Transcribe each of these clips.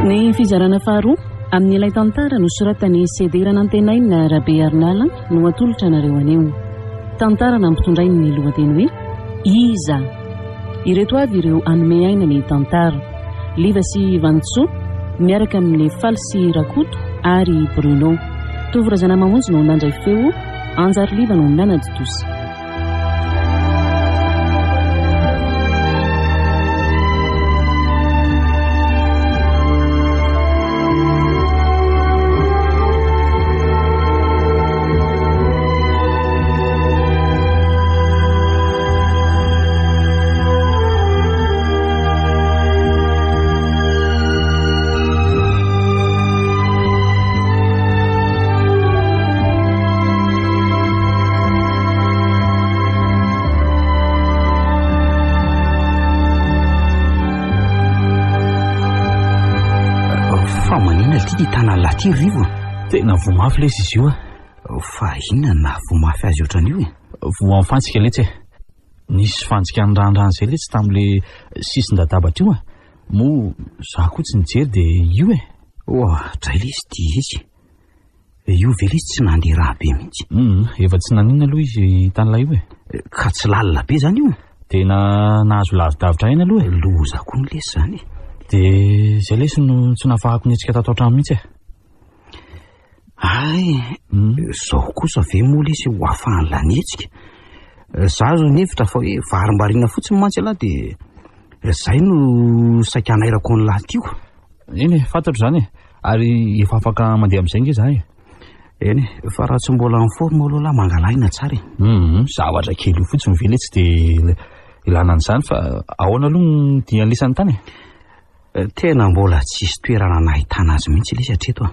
Ny fizarana faharoa amin'ny ilay tantara nosoratany Sederana Antenaina Rabe Arnala no atolotra nareo anio. Tantara nampitondray ny lohateny hoe Iza. Ireto avy ireo anome aina ny tantara: Liva sy Vantso miaraka amin'ny Faly sy Rakoto ary Bruno. Tovorazana mamonjy no nandray feo, Anjary Liva no nanady tosa. Ty rivo tena vomafy lesy izy io fa inona vomafy azy ohatran'io voa mifantsika letsy nisy fantsika nrandrany zay letsy tam'le sisin-dadabatra io mo za koa tsy nijery de io dray lesy ty izy io ve lesy tsy nandeha raha be mihitsy efa tsy naninona aloha izy tan'ilay io ka tsy lalina be zany io tena nahazo lavidavitra aina aloha loza koa ny lesy zany de zay lesy no tsy nafahako nietsika tato an-trano mihitsy zao kosa ve moa lesy ho afahany lanetsika za zo nevitra fa hoe varimbarina fotsiny mantsy alahy de zay no saika anairako ny lahy tio eny fantatro zany ary efa afaka mandeha am'izay nge zahay eny fa raha tsy mbola ny forme aloha lahy mangalahina tsara zavatra kely io fotsiny ve letsy de ilana an'izany fa ahoana aloha ny dian'lisany tany tena mbola tsisy toerana nahitana azy mihitsy lesy hatreto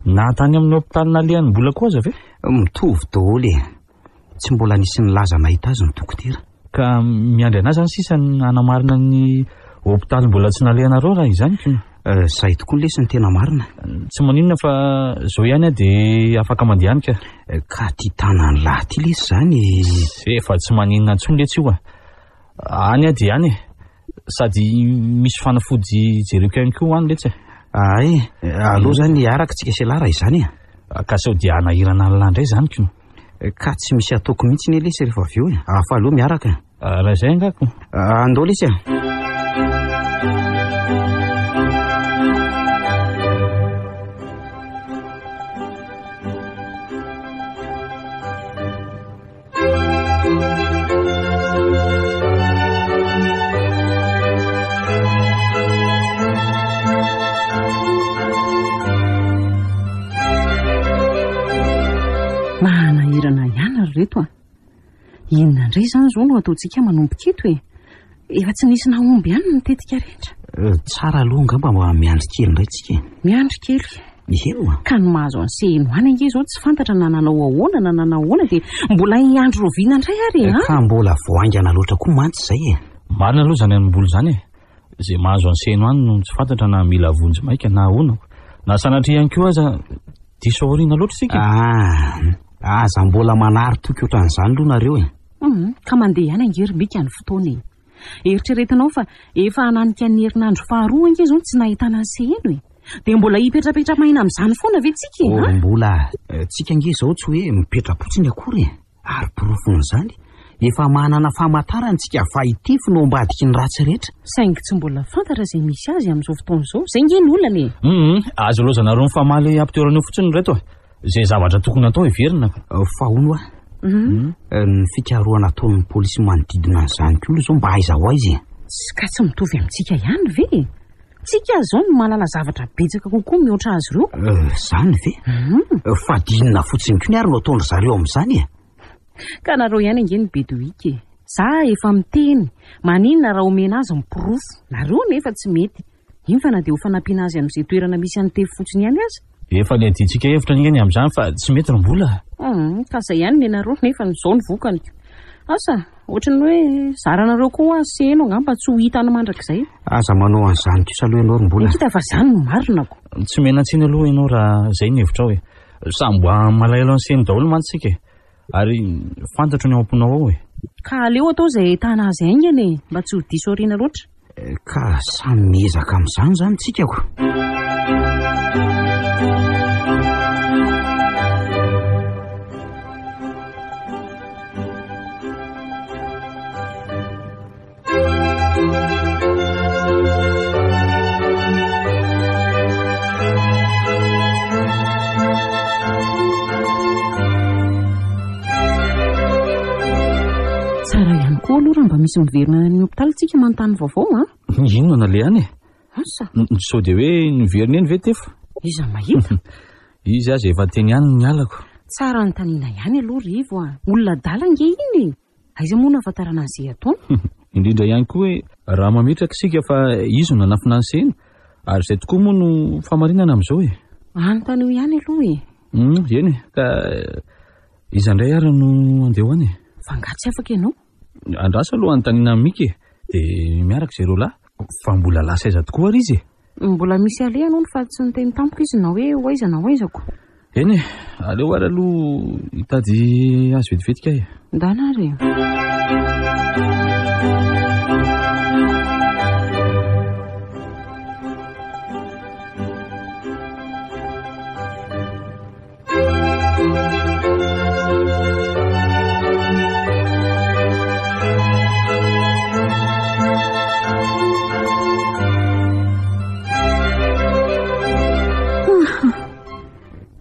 na tany amin'ny hôpitaly nalehany mbola koa aza ve mitovy daholo tsy mbola nisy nilaza nahita azy ny dokotera ka miandry anazy zany sisa ny anamarina ny hôpitaly mbola tsy nalehanareo raha izany zay tokoa lesy ny tena marina tsy maninona fa zao ihany de afaka mandehanika ka ty tanany lahy ty lesy zany efa tsy maninona ntsony letsy io any de any sady misy fanafody jereko ihany koa any letsy aloha zany araka tsika selara izany ka sao dia anahirana ny landray zany ka tsy misy ataoko mihitsy ny lesy rehefa avy eo afa aloha miaraka raha izay angako andao lesy inona ndray zany zao no ataontsika manomboka eto efa tsy nisy naomby ihany no tetika rehetra tsara aloha ngamba mba miandry kely indray tsika miandry kely ka no mahazo ansehino any ange zao tsy fantatra na nanao ahoana na nanao ahoana de mbola hiandry roviana indray ary ka mbola voaingana loatra koa mantsy zay marina aloha zany anymboly zany zay mahazo ansehino any no tsy fantatra na mila vonjy maika na ahoana na sanatria ihany koa aza diso aoriana loatra sika aza mbola manary toky ohatran'izany aloha nareo ka mandeha ihany angeribika ny fotoana eritreretinao fa efa hananika ny herinandro faharoa ange zao tsy nahitana anseheno de mbola hipetrapetra mahina amin'izany foana ve tsika mbola tsika nge zao tsy hoe mipetrapotsiny akory ary porofon'izany efa manana famantarany tsika fa itify no mbadiky ny ratsy rehetra saingy tsy mbola fantatra zay misy azy amin'izao fotoana zao zay nge ny olana azo lozanareo ny famaly ampitoerana fotsiny reto zay zavatra tokony atao iverina fa ono ny fikaroana ataon'ny polisy manodidina an'izany koa zao mba aizaho aizy ka tsy mitovy amintsika ihany ve tsika zao no malala zavatra betsaka kokoa mihoatra azy ireo zany ve fa dinina fotsiny koa ny ary no ataondry zareo amin'izany ka nareo ihany ange ny bedoika za efa miteny maninona raha omena azy mipirofo nareo nefa tsy mety iny fa na de ho fanampiana azy amin'izay toerana misy anytefy fotsiny ihany azy efa le ditsika hevitra ningeny amin'izany fa tsy mety rombola ka zay ihany nenareo nefa nyzao ny vokany asa ohatrany hoe zaranareo koa asehno angamba tsy ho hitany mandrak'izay aza manao an'izany kosa aloha ianao rombola hita fa zany no marinako tsy menatsiny aloha ianao raha zay ny hevitra hoe samboa malaelo ansehny daholo mantsika ary fantatro ny ao amponao ao ka aleo atao zay ahitana azy aingany mba tsy ho diso oriana loatra ka samy miezaka amin'izany zany tsikako Tsara ihany koa aloha raha mba misy miverina ny hopitalintsika manontany vaovao a. Inona na le any e? Asa sao dia hoe niverina eny ve tefa? iza mahita Izy aza efa teny ihany ny alako. tsara ny taniana ihany aloha rivo a. Olona dala nge iny aiza moa nahafantarana azy ataony. Indrindra ihany koa hoe raha mametraka sika fa izy no nanafina ny sena ary izay tokoa moa no famarinana amin'izao e. Anontany ihany aloha e. Eny e, ka iza indray ary no andeha ho any e. Fangatsy afaka ianao. Andrasa aloha anontaniana mika e, dia miaraka izay reo lahy fa mbola lasa aiza tokoa ary izy e. Mbola misy ale ianao ny faty sy ny teny tampoka izy na hoe hoaiza na hoaizako. Eny e, aleo ary aloha hitady azy vetivetika e. Ndanary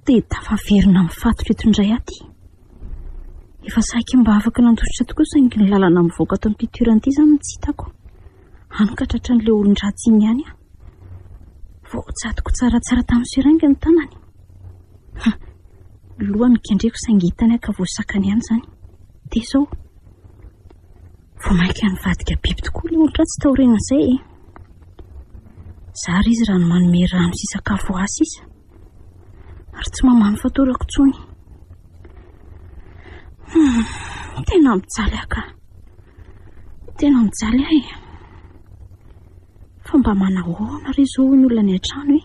dia tafaverina mifatotra eto indray aty. Efa saika mba afaka nandositra tokoa saingy ny lalana mivoaka ato amin'ity toerana ity izany tsy hitako. Anokatratra an'ilay olon-dratsy iny ihany a. Voatsatoko tsaratsara tamin'ny serainga ny tanany. Lohany kendreko saingy hitany aka voasakany ihany izany. Dia izao voamaika ny vadika biby tokoa ilay olon-dratsy taorena izay e. Zary izy raha no manome rano sy sakafo asy izy ary tsy mamano fatorako tsony. Tena mijaly aka. Tena mijaly ahy. Fa mba manahoana ry izao ny olona ny an-trano e.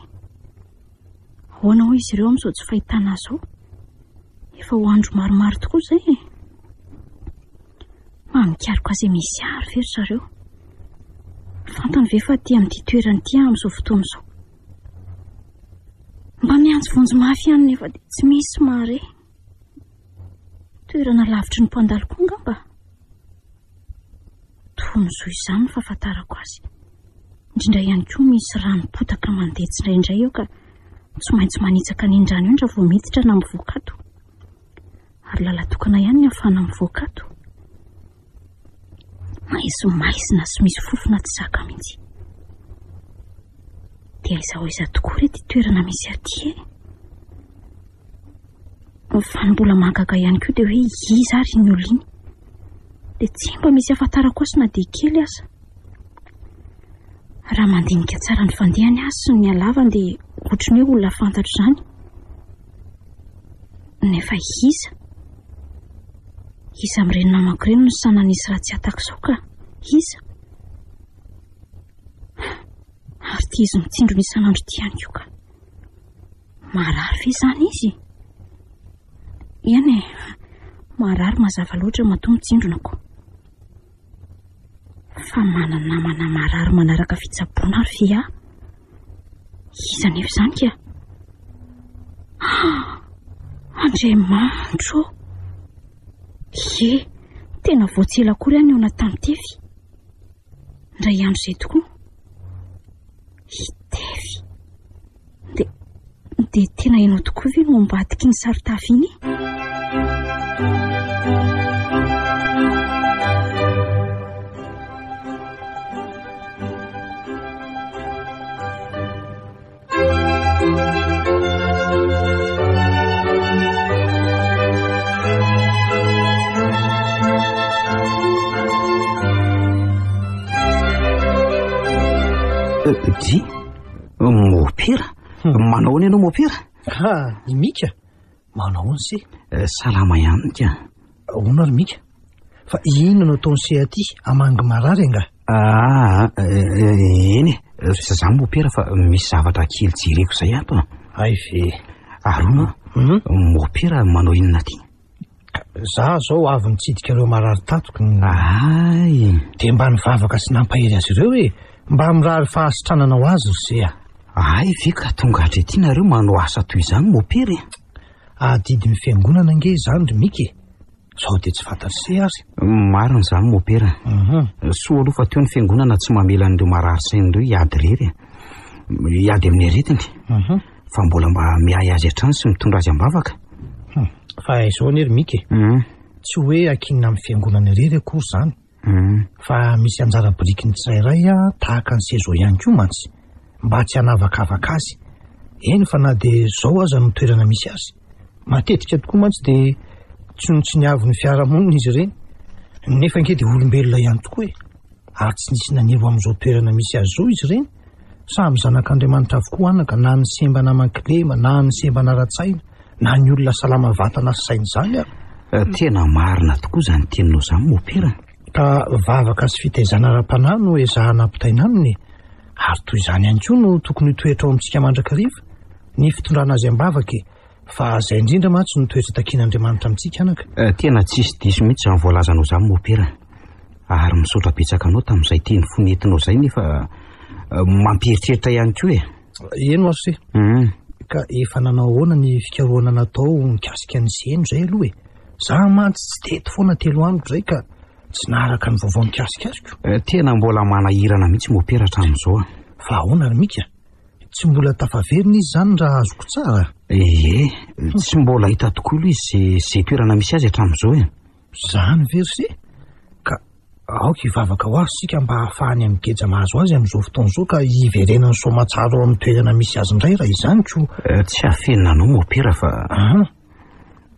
Ahoana ho izy ireo amin'izao tsy fahitana zao. Efa ho andro maromaro tokoa izay e. Mamikaroka azy misy ary ve zareo. Fantany ve fa aty amin'ity toerana ity amin'izao fotoana izao. Mba mianjo vonjy mafy ihany nefa dia tsy misy mare. Toerana lavitry ny mpandalo koa ngamba. Tonizao izany ny fahafantarako azy. Indrindra ihany koa misy rano-potaka mandetsy indraindray eo ka tsy maintsy manitsaka ny indrano indra vao miditra na mivoakato. Ary lalatokana ihany ny afana mivoakato. Maizina sy misy fofona tsy zaka mihitsy. Dia aiza ho aiza tokoa rety toerana misy aty e. Fa ny mbola mahagaga ihany koa dia hoe iza ary ny olona iny. Dia tsy mba misy ahafantarako azy na dia kely aza. Raha mandinika tsara ny fandehany azy sy ny halavany dia ohatran'ny hoe olona fantatro izany. Nefa iza amin'ireny namako ireny no sananisy raha tsy atak'izao ka iza. Ary tia izy mitsindro ny isan'andro ity ihany koa ka. Marary ve izany izy? Eny e, marary mazava loatra matoa mitsindronako. Fa manana namana marary manaraka fitsaboana ary ve aho? Iza nefa izany ka? Andriamanitro! Ie, tena voatsela akory ihany eo anaty tefy. Indray andro izay tokoa. Hitefy. Dia tena ianao tokoa ve no ambadiky ny saritafy iny? Di mopera manao ny ianao mopera? Ny mika manao ny se salama ihany tia. Ona ry mika fa ino no ataony se aty amangy marary anga? Eny e za mopera fa misy zavatra kely jereko izay ato. Ay ve arona mopera manao inona aty? Za zao avy mitsidika ireo marary tatoko. Ay dia mba nivavaka sy nampahery azy ireo e mba mirary fahasitranana ho azy ry se. Ay ve ka tonga hatrety nareo manao asa toy izany mopera e? Adidi ny fiangonana nge izany ry mika. Sao dia tsy fantatry se azy. Marina izany mopera. Soa aloha fa teo ny fiangonana tsy mamela an'ireo marary sain'ireo hiady rery. Hiady amin'ny aretiny. Fa mbola mba mihay azy hatrany sy mitondra azy ambavaka. Fa izao nery Mika. Tsy hoe akinina amin'ny fiangonana irery akory izany. Fa misy anjara biriky ny tsirairay tahaka ny sezao ihany koa mantsy. Mba tsy hanavakavaka azy. Eny fa na dia izao aza no toerana misy azy. Matetika tokoa mantsy dia tsy niavy ny fiarahamonina izy ireny. Nefa anke dia olombelona ihany tokoa e. Ary tsy nisy naneho amin'izao toerana misy azy izao izy ireny. Samy zanak'Andriamanitra avokoa anaka, na ny sembana aman-kilema, na ny sembana ara-tsaina, na ny olona salama vatana sy saina izany ary. Tena marina tokoa izany teninao izany mopera. Ka vavaka sy fitaizana ara-panahy no ezahana ampitaina aminy. Ary toy izany ihany koa no tokony toetra ao amintsika mandrakariva. Ny fitondrana azy ambavaka fa izay indrindra mantsy no toetra takian'Andriamanitra amintsika anaka. Tena tsisy diso mihitsy izany voalazanao izany mopera. Ary misaotra betsaka anao tamin'izay teny fonentinao izay nefa mampieritreritra ihany koa e. Eno ary se. Ka efa nanao ahoana ny fikarohana natao mikasika ny seno izay aloha e. Za mantsy tsy teto foana 3 andro izay ka tsy naharaka ny vaovao mikasika azoko. Tena mbola manahirana mihitsy mopera hatramin'izao. Fa ahoana ary Mika? Tsy mbola tafaverina izy izany raha azoko tsara. Tsy mbola hita tokoa aloha izy izay toerana misy azy hatramin'izao e. Izany very se. Ka aoka hivavaka ho azy sika mba hahafahany amin'ny geja mahazo azy amin'izao fotoana izao ka hiverenany soamatsara ao amin'ny toerana misy azy indray raha izany koa. Tsy hafenina anao mopera fa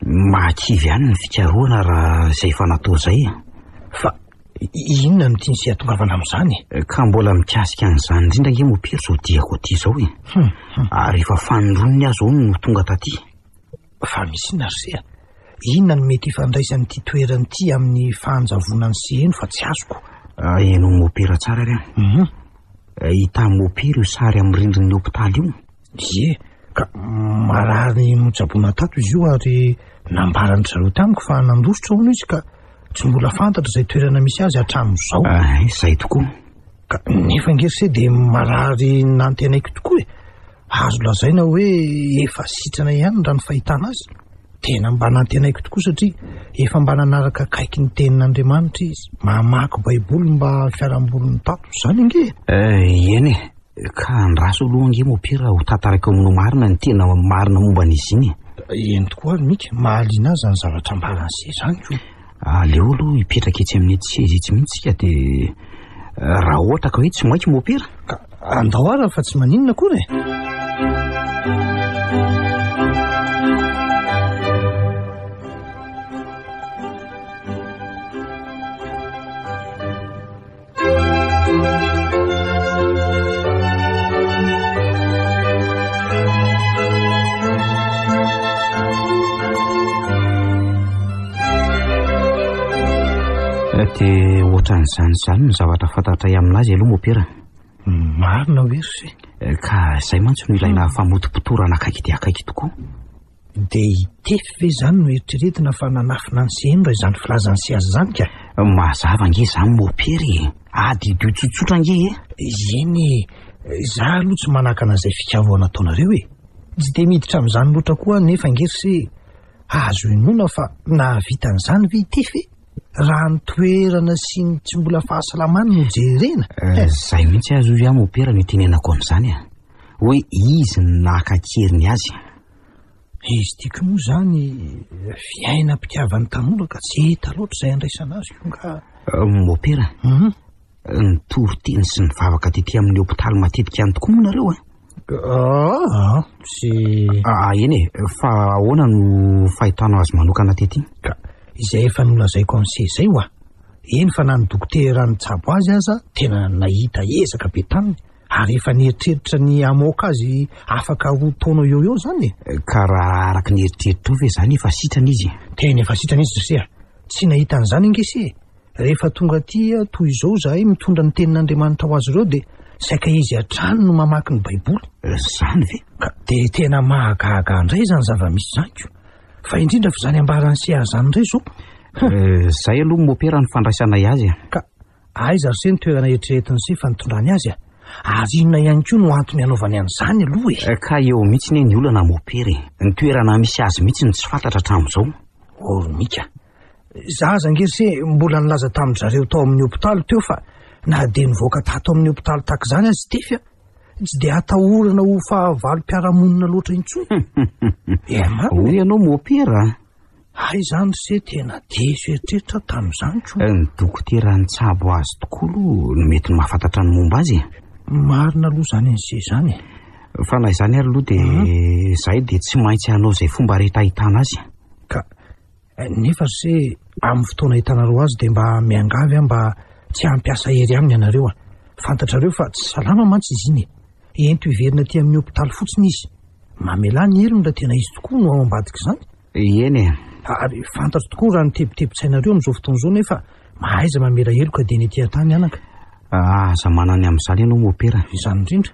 mahakivy ihany ny fikarohana raha izay efa natao izay. Fa inona no tiany sy hatongavana amin'izany? Ka mbola mikasika an'izany indrindra nge mopera izao diako aty izao e. Ary efa fanondronony azy ao no tonga taty. Fa misy narsea. Inona no mety ifandraisany ity toerany ity amin'ny fahanjavonany sy eno fa tsy azoko. Eno mopera tsara ry. Hita mopera io sary amin'ny rindrin'ny hopitaly io. Ie, ka marary notsaboana tato izy io ary nambarany zareo tamiko fa nandositra hono izy ka tsy mbola fantatra izay toerana misy azy hatramin'izao. Izay tokoa. Ka nefa ngerse dia marary nantenaiko tokoa e. Azo lazaina hoe efa sitrana ihany raha ny fahitana azy. Tena mba nantenaiko tokoa satria efa mba nanaraka kaiky ny tenin'Andriamanitra izy. Mamaky baiboly mba fiaramboliny tato izany nge. Eny e. Ka andraso aloha nge mopera ho tantaraka aminao marina ny tena marina momba an'izy iny. Eny tokoa ary Mika, mahaliana azy ny zavatra ambarany se izany koa. Aleo aloha hipetraka etsy amin'ny tseza etsy mihitsika dia raha ohatra ka hoe tsy mainky mopera. Ka andao ara fa tsy maninona akory e. Dia ohatran'izany izany ny zavatra fantatra aminazy aloha mopera. Marina hoe se. Ka izay mantsy no ilaina famotim-pitorana akaiky dia akaiky tokoa. Dia hitefy ve izany no eritreretina fa nanafina ny seno raha izany filazany sy azy izany ka? Mazava nge izany mopera e. Adidio tsotsotra nge e. Eny za aloha tsy manakana izay fikarohana ataonareo e. Tsy dia miditra amin'izany loatra koa nefa ngerse azo inona fa nahavita an'izany ve hitefy? Raha ny toerana sy ny tsy mbola fahasalamany no jerena. Izay mihitsy azo ihany mopera no tenenako amin'izany hoe izy nakakeriny azy. Izy tiako moa izany fiaina mpitiavany tanora ka tsy hita loatra izay andraisana azy ka. Mopera ny toriteny sy ny vavaka tety amin'ny hopitaly matetika ihany tokoa moa nareo sy eny e. Fa ahoana no fahitanao azy manokana tety? Ka izay efa nolazaiko amin'se izay ho eny fa na ny dokotera nitsabo azy aza tena nahita ezaka be taminy ary efa nieritreritra ny amoaka azy afaka ho taona eo izany e. Ka raha araka ny eritreritra ve izany efa sitrana izy? Tena efa sitrana izy se. Tsy nahita an'izany angese. Rehefa tonga aty toy izao zahay mitondra ny tenin'Andriamanitra ho azy ireo dia saika izy hatrany no mamaky ny baiboly. Izany ve? Ka dia tena mahagaga indray izany zava-misy izany ko. Fa indrindra fa izany ambarany se azany indray izao. Izay aloha mopera ny fandraisanay azy. Ka aiza ry se ny toerana eritreretiny se fa nitondrany azy ary inona ihany koa no antony hanaovany an'izany aloha e. Ka eo mihitsy ny olana mopera ny toerana misy azy mihitsy ny tsy fantatra hatramin'izao. Mika, za zangery se mbola nilaza tamin'ny zareo tao amin'ny hopitaly teo fa na de nivoaka tato amin'ny hopitaly taka izany azy tefy a tsy de atahorana ho fahavalo-piaramonina loatra intsony. Hoy ianao mopera? Ay izany se tena diso eritreritra tamin'izany ko. Ny dokotera nitsabo azy tokoa aloha no mety mahafantatra ny momba azy. Marina aloha izany en'se izany. Fa na izany ary aloha de zahay de tsy maintsy hanao izay fomba rehetra ahitana azy. Ka nefa se amin'ny fotoana hitanareo azy de mba miangavy a mba tsy hampiasa hery aminy ianareo a. Fantatrareo fa tsy salama mantsy izy iny. Ento hiverina aty amin'ny hopitaly fotsiny izy. Mamela ny heriny raha tena izy tokoa no ao ambadika izany. Eny e. Ary fantatro tokoa raha nitebitebitsainareo amin'izao fotoana izao nefa mahaiza mamela heloka de ny etỳ antany anaka. Aza manany amin'izany ianao mopera. Izany indrindra.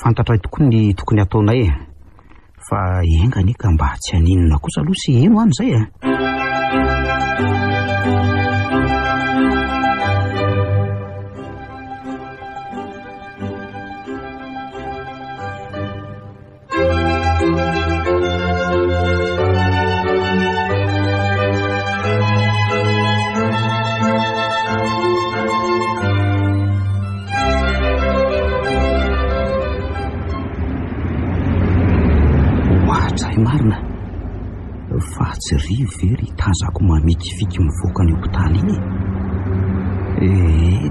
Fantatra tokoa ny tokony ataonay e. Fa engany ka mba tsy haninona kosa aloha sy eno any izay a. Marina fa tsy ry very tazako mamikifiky mivoaka ny hopitaly iny.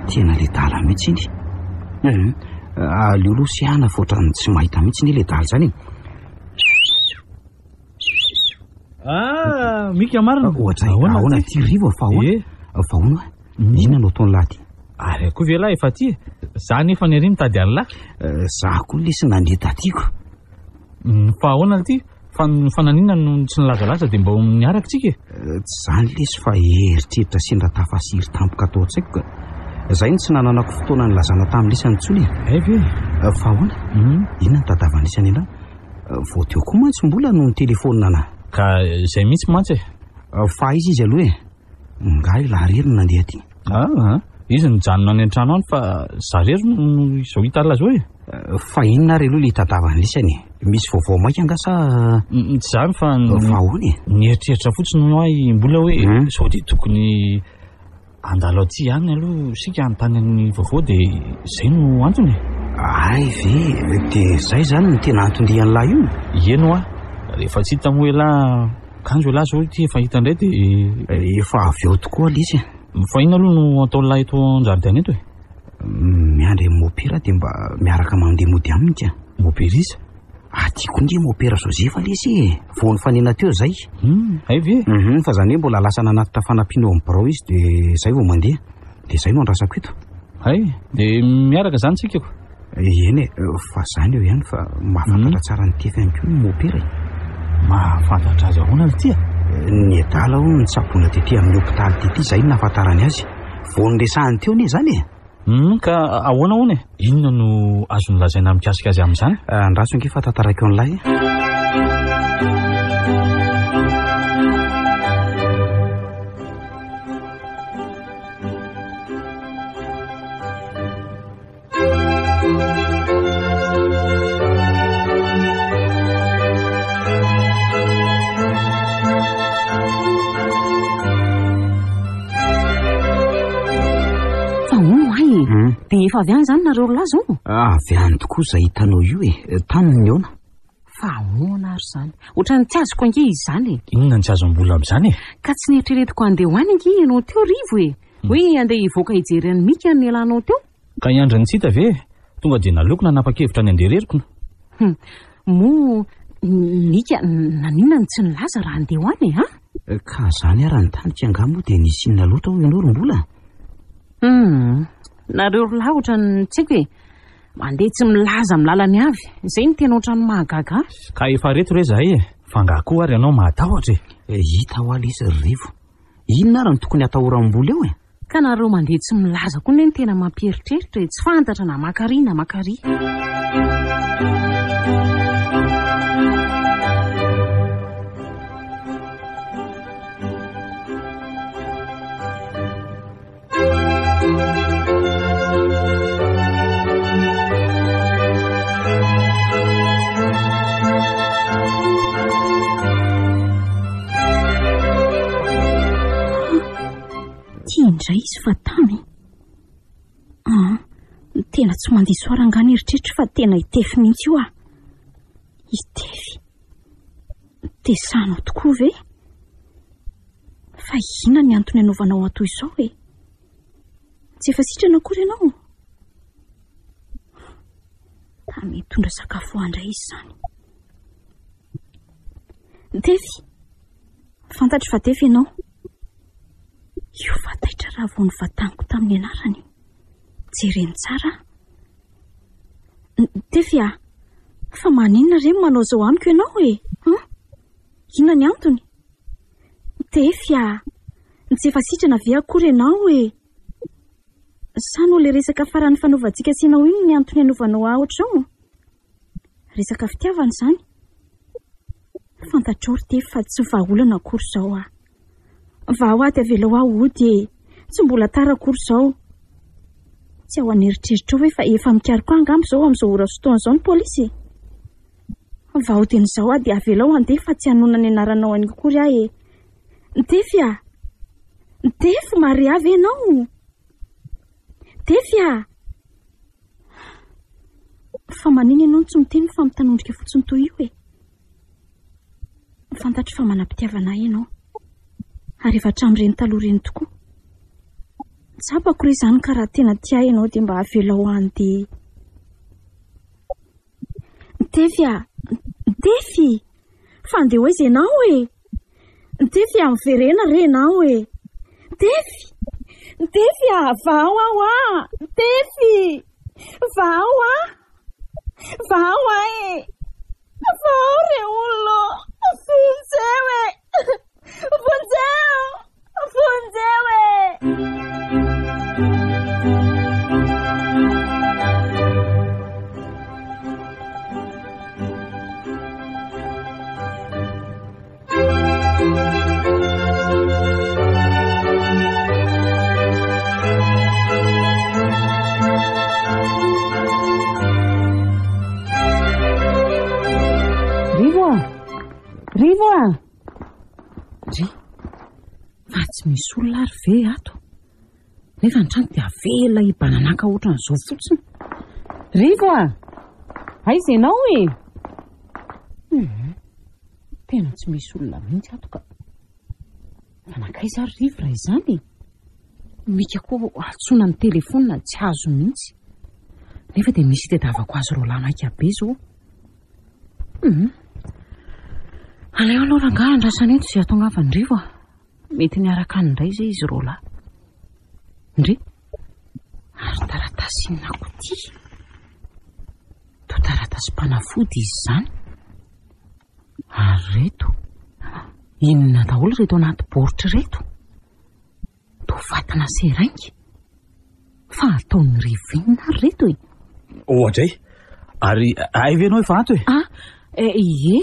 Tena le dala mihitsy iny. Aleo aloha sy ana fotrany tsy mahita mihitsy ny le dala zany. Mika Marina. Ahoana ty rivo fa ahoana? Fa ahoana? Inona no ataony lahy ty? Ary koa ve lahy efa ty. Za nefa ny ery mitady any lahy. Za koa lesy nandeha tatyko. Fa ahoana ty? Fa nanina no tsy nilazalaza de mba miaraka tsika. Tsy zany lesy fa eritreritra sendra tafasiry tampoka atao an-tsaiko ka zay tsy nananako fotoana nilazana tamin'lisany intsony. Ve? Fa ahoana? Inona ny tadavan'lisany anao? Vao teo koa mantsy mbola no ny telefonina ana. Ka izay mihitsy mantsy e. Fa izy aloha e. Ngahy lahareriny nandeha aty. Izy nijanona any an-trano any fa zarery no izao hita laza e. Fa inona ary aloha le tadavan'lisany? Misy vaovao maika anga sa? Tsy zany fa ahoana e? Nieritreritra fotsiny no ahy mbola hoe sao de tokony andalo aty any aloha sika anontany ny vaovao de zay no antony. Ay ve de zay zany no tena antondrian'ny lahy io? Eno a rehefa tsy hita moa lahy kanjo lahy zao ty efa hita indray de efa avy eo tokoa lesy. Fa ina aloha no atao lahy eto an-jaridaina eto e. Miandry mopera de mba miaraka mandeha mody aminy tia. Mopera izy? Tiako ndre mopera Josefa lesy e. Vao nifanena teo zay. Ay ve? Fa zany hoe mbola lasa nanatitra fanampiana amin'ny birao izy de zay vao mandeha. De zay no andrasako eto. Ay de miaraka zany tsika ko. Eny e, fa zany eo ihany fa mahafantatra tsara ny tefy ihany koa mopera e. Mahafantatra azy ahoana ny tia? Ny adala ho nitsapona tety amin'ny hopitaly tety zay no nahafantarany azy. Vao niresahany teo ne zany e. Ka ahoana hoana e? Inona no azo nilazaina mikasika azy amin'izany? Andraso ange fa tantarako an'ilay e. De efa avy any zany nareo laza o? Avy any tokoa zay hitanao io e. Taminy ahoana? Fa ahoana ary zany? Ohatrany tsy azoko ange izy zany e. Inona tsy azom-bola amin'izany e? Ka tsy nieritreretiko andeha hoany ange ianao teo rivo e. Hoe andeha hivoaka hijery any mika ny elanao teo. Ka hiandry ny tsita ve? Tonga de naleoko nanapa-kevitra ny andeha reriko. Mo mika nanina ny tsy nilaza raha andeha hoany e ha? Ka zany ara ny tany tiangamo de nisy inona loatra ho ianao rombola? Nareo lahy ohatrany tsiko e mandeha tsy milaza amin'ny lalany avy. Izay ny tena ohatrany mahagaga. Ka efa reto re zahay e. Fa ngakoa ary ianao mahatahotra e. Hita ho alisy rivo. Inona ary ny tokony atahoram-bola eo e? Ka nareo mandeha tsy milaza koa ny tena mampieritreritra e. Tsy fantatra na makary na makary. tena tsy mandiso arangana eritreritry fa tena hitefy mihitsy io ah. Hitefy tesanao tokoa ve? Fa ina ny antony anaovanao atoy izao e? Tsy efa sitrana akory ianao? Da mitondra sakafo andra izy zany. Tefy, fantatry fa tefy ianao. Io fataitra raha vao nyvataniko tamin'ny anarany. Jereny tsara. Tefy ah, fa maninona re manao zao amiko ianao e? Inona ny antony? Tefy ah, tsy efa sitrana ve akory ianao e? Sa no le resaka farany fanaovantsika sinao iny ny antony anaovanao ohatrao? Resaka fitiavana zany. Fantatrao Tefy fa tsy vahaolana akory zao ah. Vao aty avela ho ody e, tsy mbola tara akory zao. Tsy ao aneritreritra hoe fa efa mikariko angamba zao amin'izao ora sotoana zao ny polisy. Vao dian'izao dia avela ho andeha fa tsy hanona ny anaranao an'io akory ah e. Tefy ah, Tefy mariavy ianao. Tefy ah, fa maniny ianao tsy miteny fa mitanondrika fotsiny toy io e. Fantatry fa manam-pitiavana ianao. Ary efa hatramin'ireny taloha ireny tokoa. Tsapako re izany ka raha tena tia ianao dia mba avela ho andeha. Tefy ah, Tefy, fa andeha hoaiza ianao e? Tefy ah, miverena re ianao e? Tefy, Tefy ah, vao aho ah! Tefy, vao ah! Vao ah e! Vao re olona! Vonjeo e! Vonjeo! Vonjeo e! Rivo ah! Ry, fa tsy misy olona ary ve ato? Nefa ny trano dia avela hibananaka ohatran'izao fotsiny. Rivo ah! Aiza ianao e? Tena tsy misy olona mihitsy ato ka. Fanakaiza ary Rivo raha izany? Mika koa altsona ny telefonina tsy azo mihitsy. Nefa dia misy tedavako azy roa maika be zao. Aleo aloha rangahy andrasana eto izay atao ngavany Rivo ah. Mety niaraka anindray izay izy roa lahy. Ndry, ary taratasy inona koa ty? To taratasy mpanafody izy zany. Ary reto, inona daholo reto anaty baoritra reto? To vatana seraingy. Fa ataon'ny Rivo inona reto e? Ohatra e? Ary aive ianao efa ato e? Ie.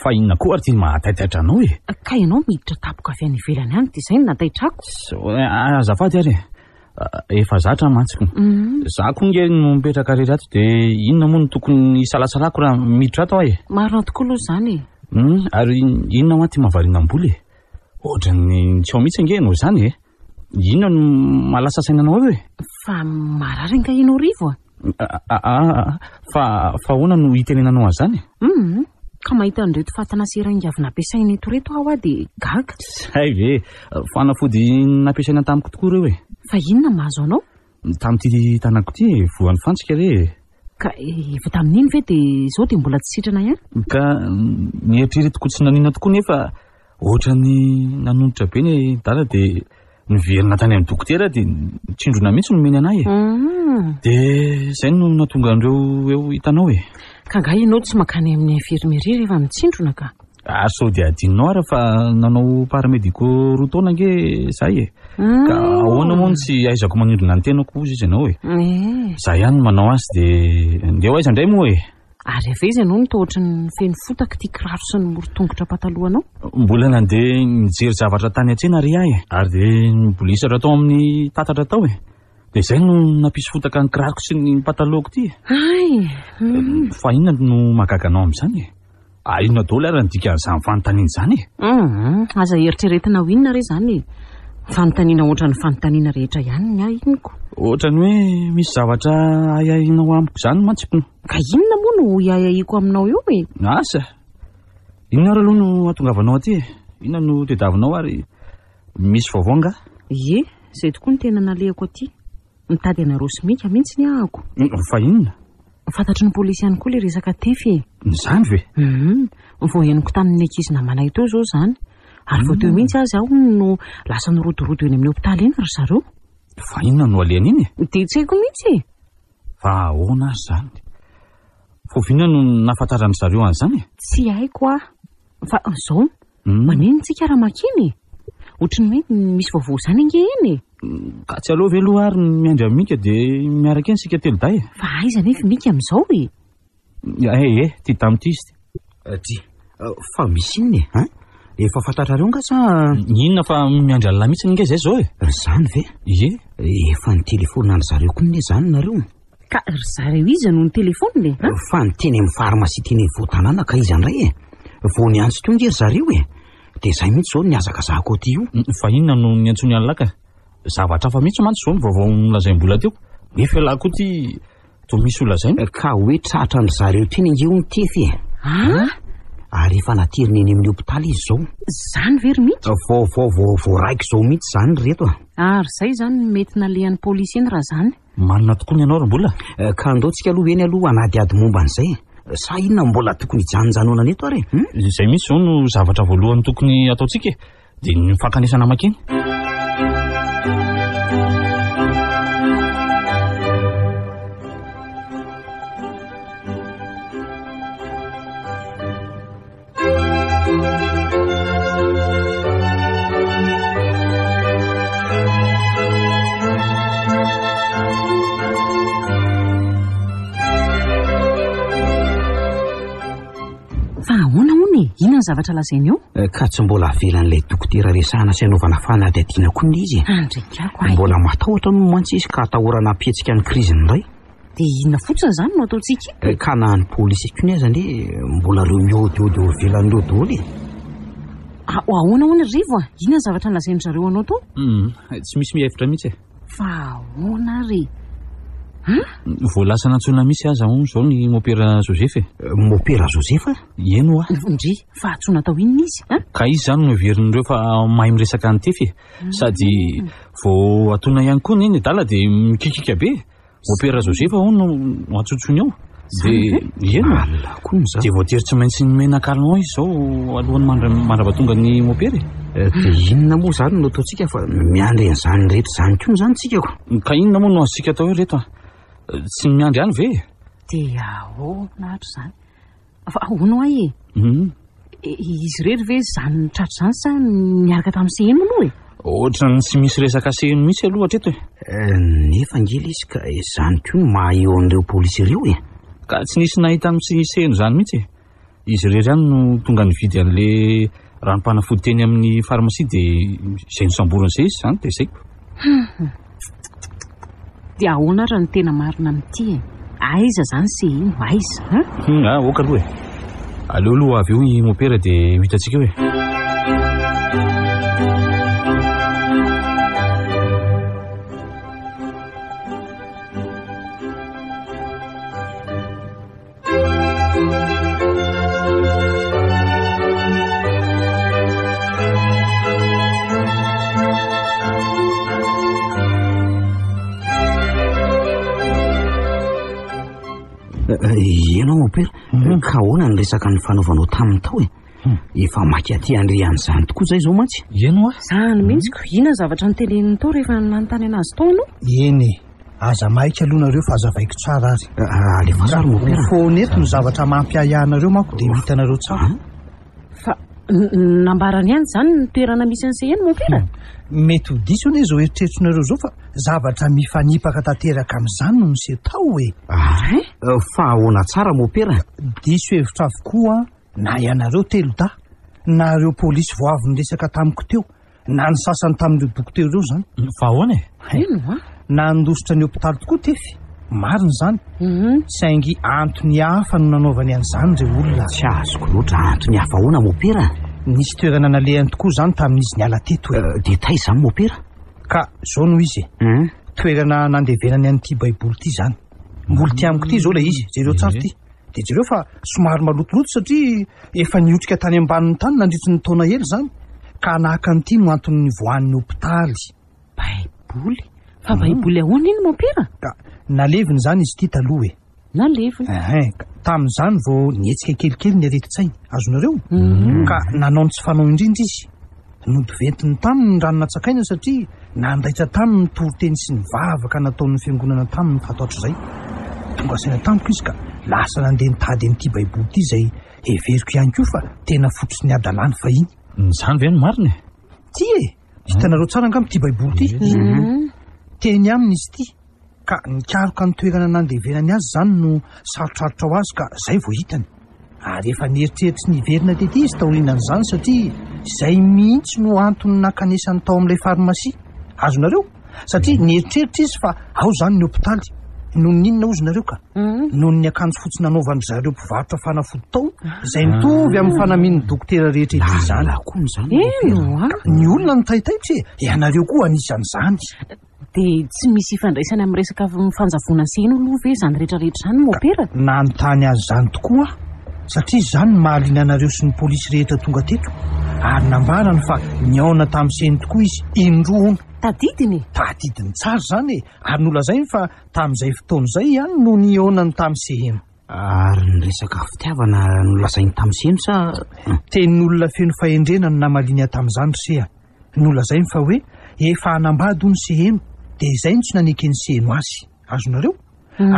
Fa inona koa ary ty mahataitaitra anao e? Ka ianao miditra tapoka avy any ivelany any, dia izay no nataitrako. Azafady ary efa zatra mantsiko. Za koa nge no mipetraka rery ato dia inona moa no tokony isalasalako raha miditra ato e? Marina tokoa aloha izany e. Ary inona ho aty mahavariana-boly e? Ohatran'ny tsy ao mihitsy nge no izany e? Inona no malasa sainanao eo e? Fa marary nga ianao Rivo a? Fa ahoana no hitenenanao an'izany? Ka mahita an'ireto fatana seraingy avy nampiasaina eto reto aho dia gaga. Hay ve, fanafody nampiasaina tamiko tokoa ireo e. Fa inona mahazo anao? Tamin'ity tanako ity voan'ny fantsika re. Ka efa tamin'iny ve dia izao dia mbola tsy sitrana ihany? Ka nieritreretiko tsy nanina tokoa nefa ohatran'ny nanonitra be ny dala dia niverina tany amin'ny dokotera dia tsindrona mihitsy nomeny anay e. Dia izay no natonga andreo eo hitanao e. Ka nga ianao tsy makany amin'ny infirmerie rehefa mitsindrona ka? Sao dia adinonao ara fa nanao paramédico roa taona nge izay e. Ka ahoana moa tsy aizako manindrona ny tenako ozy izy ianao e. Zay ihany manao azy dia ndeha ho aiza indray moa e. Ary ave izy ianao nitohatra ny feno fotaka ty kiraro sy ny morotongotra patalohanao? Mbola nandeha nijery zavatra tany an-tsena ry ahy e. Ary dia mbola hisatra tao amin'ny tatatra tao e. Dia izay no nampisy fotaka ny kiraroko sy ny pataloako ty e. Fa inona no mahagaga anao amin'izany e? Inona daholo ary ny dikan'izany fanontaniana izany e? Aza eritreretina ho inona re izany e? Fanontaniana ohatran'ny fanontaniana rehetra ihany ny inoko. Ohatrany hoe misy zavatra ayahinao amiko izany mantsipino. Ka inona moa no iayahiko aminao eo e? Asa inona ary aloha no atongavanao aty? Inona no tediavinao ary misy vaovao nga? Ie, izay tokoa ny tena nalehako aty. Mitady anareo simika mihitsy ny ahako. Fa inona? Fantatry ny polisy ihany koa ilay resaka tefy e. Izany ve? Vao henoko tamin'ny ankizy namanay teo izao izany. Ary vao teo mihitsy azy aho no lasa nirodorodo eny amin'ny hopitaly eny ry zareo. Fa inona no alehany iny? Dia tsy haiko mihitsy. Fa ahoana azy izany? Foviana no nahafantarany zareo an'izany? Tsy haiko ah. Fa izao maninontsika raha makiny? Ohatran'ny hoe misy vaovao izany ange eny. Ka tsy aloha ve aloha ary miandry amika dia miaraka eny sika telo day. Fa aiza nefa mika amin'izao e? Ty tamin'ity izy ty. Fa misy inona e? Efa fantatrareo nga sa inona fa miandry alina mihitsy nga izay zao e? Zany ve? Ie. Efa ny telefona ny zareo koa ne zany nareo. Ka ry zareo iza no ny telefona le? Fa ny teny amin'ny farmasia teny voatanana ka izy andray e. Vao ny antso teo nge ry zareo e. Dia izay mihitsy zao ny azakazahako aty io. Fa inona no ny antsony an'laka? Zavatra fa mihitsy mantsy zao ny vaovao nolazaim-bola teo. Nefa ialako ty toa misy olazainy. Ka hoe tratra ny zareo teny nge ho ny tefy e. Ary efa nateriny eny amin'ny hopitaly izy zao. Zany very mihitsy? Vao raiky zao mihitsy zany reto a. Ary izay zany mety nalehan'ny polisy eny raha zany. Manina tokoa ny ianao mbola. Ka andaotsika aloha eny aloha anadiady momba an'izay. Sa inona mbola tokony hijanonjanona neto ary? Izay mihitsy zao no zavatra voalohany tokony ataontsika dia ny fankanesana makeny. Fa ahoana hono e? Inona ny zavatra lazainy eo? Ka tsy mbola avelan'ilay dokotera resahana sy anaovana fanadihadiana koa ny izy. Andrinkako ay. Mbola matahotra no mantsy izy ka atahorana apetsika ny kriziny indray. Dia inona fotsiny zany no ataontsika? Ka na ny polisy koa ny aza ande mbola reo miôdiôdy eo ivelan'ireo daholo e. Ahoana hono rivo a? Inona ny zavatra lazainy zareo anao to? Tsy misy mihevitra mihitsy e. Fa ahoana ry? Voalasa nantsona misy aza ho zao ny mopera Joseph e. Mopera Joseph? Eno a. Ndry, fa atsona atao inona izy? Ka izy zany no heverin'ireo fa mahay miresaka ny tefy sady vao atona ihany koa neny dala dia mikikika be. Mopera Joseph ho no atsotsony ao. Dia eno dia voatery tsy maintsy menaka alina izy zao alohan'ny mandrapatonga ny mopera e. Dia inona moa zany no ataontsika fa miandry an'izany rehetra izany koa zany tsika ko. Ka inona moa no azontsika atao eo reto a? Tsy miandry ihany ve? Dia ahoana ohatra izany? Fa ahoana ho ay e? Izy rery ve izany tratra izany sa miaraka tamin'ny sehemo aloha e? Ohatrany tsy misy resaka sehemo mihitsy aloha hatreto e. Nefa angely izy ka izany koa no maha eo an'ireo polisy ireo e. Ka tsy nisy nahita amin'ny seheno izany mihitsy e. Izy rery ihany no tonga nividy an'ilay ranom-panafody teny amin'ny farmasia dia izay nosamboran'izay izy izany dia izay. Dia ahoana raha ny tena marina amin'ity e? Aiza zany seheno, aiza? Oka aloha e. Aleo aloha avy eo i mopera dia hitantsika eo e. Ianao mopera, ka ahoana ny resaka ny fanaovanao tamin'ny tao e? Efa maky aty andre an'izany tokoa zay zao mantsy. Eno a? Zany mihitsiko, inona zavatra ny teleniny tao rehefa nanontany anazy tao anao? Eny e, aza maika aloha nareo fa azavaiko tsara azy. Alefa tsara mopera. Foneto no zavatra mampiahiahnareo manko dia hitanareo tsara. Fa nambarany ihany zany ny toerana misy an'izay eny mopera? Mety ho diso ane izao eritreritrinareo zao fa zavatra mifanipaka tanteraka amin'izany no misy tao e. Fa ahoana tsara mopera? Diso hevitra avokoa na ianareo telo da na ireo polisy vao avy niresaka tamiko teo na ny sasany tamin'ireo dokotera ireo zany. Fa ahoana e? Eno a? Na ndositra ny hopitaly tokoa tefy. Marina zany. Saingy antony hafa no nanaovany an'izany ireo olona. Tsy azoko loatra antony hafa ahoana mopera? nisy toerana nalehany tokoa izany tamin'izy niala teto dia taiza izany mopera ka zao no izy toerana nandevenany an'ity baiboly ity izany mboly ty amiko ity zao ilay izy jereo tsara ity dia jereo fa somary malotoloto satria efa niotrika tany ambanin'ny tany nandritry ny taona hely izany ka nahaka an'ity no antony voan'ny hopitaly. Baiboly? Fa baiboly ahoana iny mopera? Ka naleviny izany izy ity taloha naleviny tamin'izany vao nietsika kelikely ny aretin-tsainy azonareo ka nanao ny tsy fanao indrindra izy nodiventiny taminy ny ranonatsakaina satria nandaitra taminy ny toroteny sy ny vavaka nataon'ny fiangonana taminy fataotra izay tonga saina tamiko izy ka lasa nandeha nitady amin'ity baiboly ity izay heveriko ihany koa fa tena fototsy ny adalany fahiny. Izany ve no marina ty hitanareo tsara angamy ity baiboly ity teny aminy izy ity ka nikaroka ny toerana nandevenany azy izany no sarotrarotra ho azy ka izay vao hitany ary efa nieritreritry niverina tety izy taorinan'izany satria izay mihitsy no antony nakanesany tao amin'ilay farmasia azonareo satria nieritreritra izy fa ao izany ny hopitaly noho ny inona ozy nareo ka noho ny akanjo fotsy nanaovany zareo mpivarotra fanafody tao izay mitovy amin'ny fanamian'ny dokotera rehetra izany ny olona ny taitaitra ianareo koa anisan'izany dia tsy misy ifandraisany amin'ny resaka fanjavona seny aloha ve izany rehetrarehetra izany mopera nanontany azy izany tokoa satria izany mahaliana anareo sy ny polisy rehetra tonga teto ary nambarany fa niaona tamin'ny seny tokoa izy indroana tadidiny tsara izany ary nolazainy fa tamin'izay fotoana izay ihany no niaonany tamin'ny sehena ary ny resaka fitiavana nolazainy tamin'ny seno sa tenin'olona feno fahendrena no namaliny tamin'izany ryseha nolazainy fa hoe efa hanambady ho ny seheno dia izay no tsy nanekeny seheno azy azonareo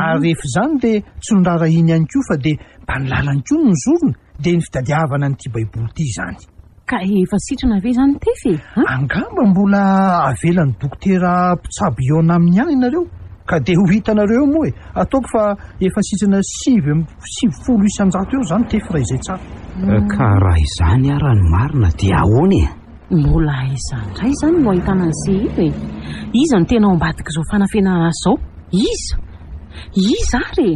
ary rehefa izany dia tsy nondrarahiny ihany koa fa dia mba nilalany koa no nizorona dia ny fitadiavana n'ity baiboly ity izany ka efa sitrana ve izany tefy angamba mbola avelan'ny dokotera mpitsabo iona amin'ny any ianareo ka dia ho hitanareo moa ataoko fa efa sitrana 7 isanjato eo izany tefy raha izay tsara ka raha izany ara ny marina dia ahoany mbola izandray izany no ahitana ny seheno iza no tena ao ambadika izao fanafenana azy izao iza ary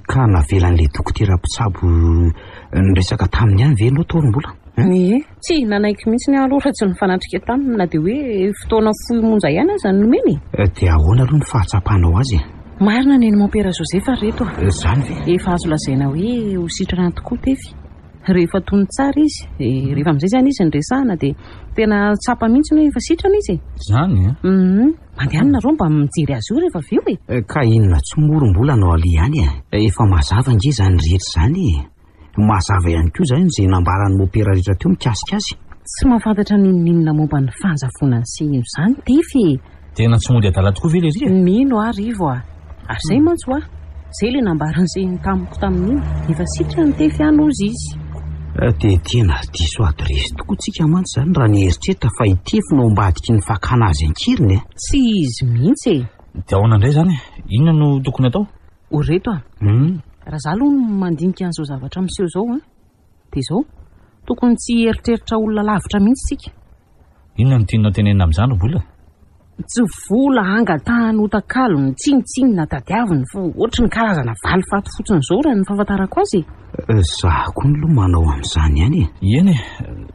ka navelan'ilay dokotera mpitsabo nyresaka taminy ihany ve no taorombola tsy nanaiky mihitsy ny aloha tsy nifanatrika taminy na dia hoe fotoana fohy monja ihany azy ny nomeny dia ahoana aloha ny fahatsapanao azy marina neny mopera josefa reto izany ve efa azo lazaina hoe ho sitrana tokoa tefy rehefa tony tsara izy rehefa amin'izay zany izy nyresahana dia tena tsapa mihitsy no efa sitrana izy izany mandehanina reo mba mijery azy io rehefa vio ka inona tsy morombola anao ali ihany efa mazava nge izany rehetra izany mazava ihany koa izany izay nambarany mopera rehetra teo mikasikasy tsy mahafantatra ninona momba ny fanjavona ny seheno izany tefy tena tsy mody adala tokoa ve le ria mino arivo ary izay mantso izay le nambarany seheno tamiko tamin'iny efa sitrana ny tefy any ozy izy dia tena diso adresy tokoa tsika mantsy izany raha nieritreritra fa hitefy no ambadiky ny fakana azy ankiriny tsy izy mihitsy dia ahoana indray izany inona no tokony atao oreto raha za aloha no mandinika an'izao zavatra miseho izao dia izao tokony tsy eritreritra olona lavitra mihitsy tsika inona no tianao tenenina amin'izany vola tsy vola angatahany otakalo ny tsinitsiny tadiaviny fa ohatry ny karazana valifaty fotsiny izao raha ny fahafantarako azy za koa ny loha manao amin'izany ihany eny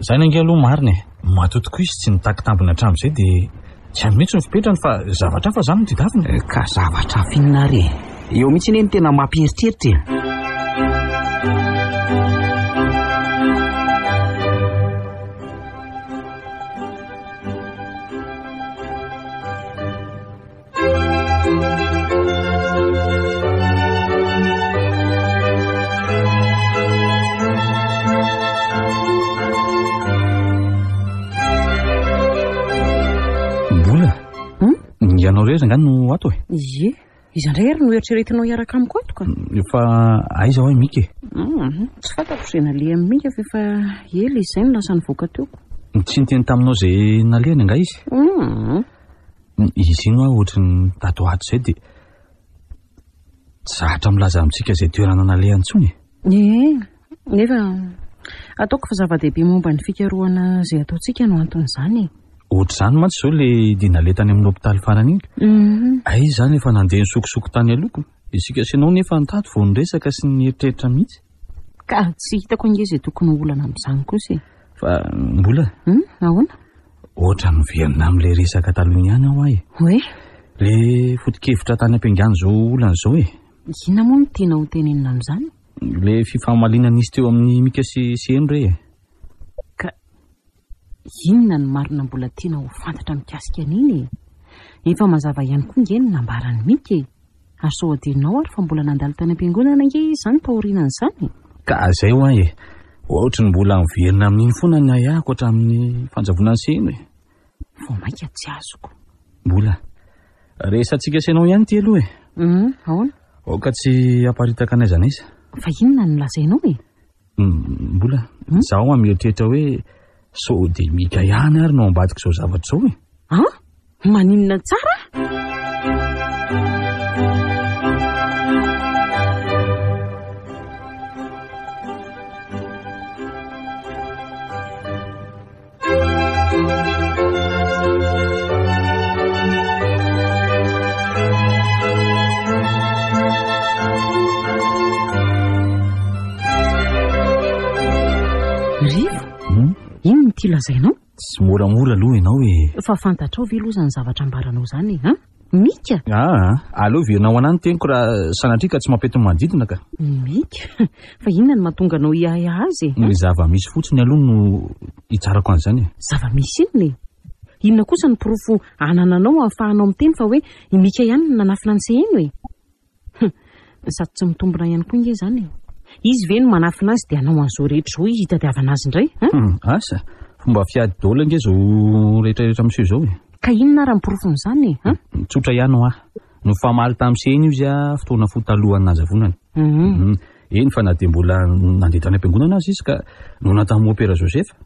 izany ange aloha marina matotoko izy tsy nitaky tambina hatramo izay dia tsy any mihitsy ny fipetrany fa zavatra fa izany no tedavina ka zavatra finina re eo mihitsy eny tena mampieritreritra ianao rery ngany no ato izandray ary no eritreretinao hiaraka amiko ato ka efa aiza hoe mika tsy fantako izay naleha amin'ny mika fa efa ela izay no lasa nivoaka teo tsy niteny taminao izay nalehany anga izy Izy ino ohatra ny tato ato izay dia zahatra milaza amintsika izay toerana naleha antsony. Nefa ataoko fa zava-dehibe momba ny fikarohana izay ataontsika no anton'izany. Ohatra izany mantsy izao ilay dia naleha tany amin'ny hôpitaly farany iny. Ay izany efa nandeha nisokosoko tany aloko. Isika sy anao nefa nitato vao niresaka sy nieritreritra mihitsy. Ka tsy hitako ange izay tokony olana amin'izany kosa. Fa mbola ahoana? Ohatra niverina amin'ilay resaka taloha ihany aho ahy. Hoe? Le foto-kevitra tany am-piangana izao olana izao e. Inona moa no tiana ho tenenina amin'izany? Le fifamaliana nisy teo amin'ny Mika sy Eno re. Ka inona ny marina mbola tiana ho fantatra mikasika an'iny? Efa mazava ihany koa nge ny nambarany Mika. Aso adinao ary fa mbola nandalo tany am-piangonana nge izany taorianan'izany. Ka izay ho ahy e. Ohatra ny mbola miverina amin'iny foana ny ahako hatramin'ny fanjavonany sy Eno e. Vao maika tsy azoko. Mbola resantsika sy anao ihany ty aloha e. Ahoana? Ka tsy hamparitaka anaiza n'aiza. Fa inona no lazainao e? Mbola zaho mieritreritra hoe sao dia Mika ihany ary no ambadika izao zavatra izao e. Maninona tsara? Ino ty lazainao? Tsy moramora aloha ianao e. Fa fantatrao ve loza ny zavatra ambaranao zany Mika? Aleo verinao anany teniko raha sanatrika tsy mampety manodidina ka. Mika? Fa inona ny mahatonga anao hiahy azy? Ny zava-misy fotsiny aloha no hitsarako an'izany e. Zava-misy inona e? Inona kosa ny porofo anananao ahafahanao miteny fa hoe i Mika ihany no nanafina ny Eno e? Sady tsy mitombona ihany koa nge zany e. Izy ve no manafina azy dia anao an'izao rehetra izao hitadiavana azy indray? Asa, fomba fiady daola nge izao rehetrarehetra amin'izao izao e. Ka inona raha miporofony izany e? Tsotra ihany ho ahy. No famaly tamin'ny Eno izy fotoana fotalohan'ny nazavonany. Eny fa na dia mbola nandeha tany am-piangonana azy izy ka nona tamin'ny opera Josepha.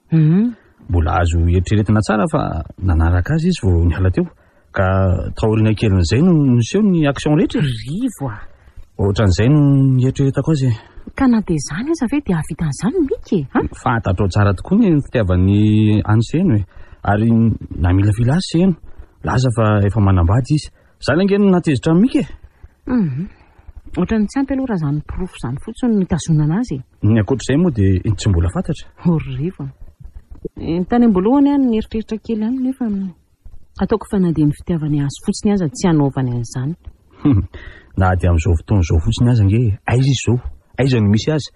Mbola azo eritreretina tsara fa nanaraka azy izy vao niala teo. Ka taoriana kelin'izay no niseho ny action rehetra. Rivo a. Ohatran'izay no nieritreretako azy. Ka na dia izany aza ve dia havita an'izany Mika e? Fantatrao tsara tokoa ny fitiavan'ny any Eno e. Ary na mila filazy Eno. Laza fa efa manambady izy. Zany ange no natezitra amin'ny Mika e. Ohatran'ny tsy ampy aloha raha izany porofo izany fotsiny no hitazonana azy. Ny ankoatr'izay moa dia tsy mbola fantatra. Rivo. Tany am-boalohany any nieritreritra kely any nefa ataoko fa na dia ny fitiavany azy fotsiny aza tsy hanaovany an'izany. Na dia amin'izao fotoana izao fotsiny aza nge aiza izy izao. Aiza no misy azy.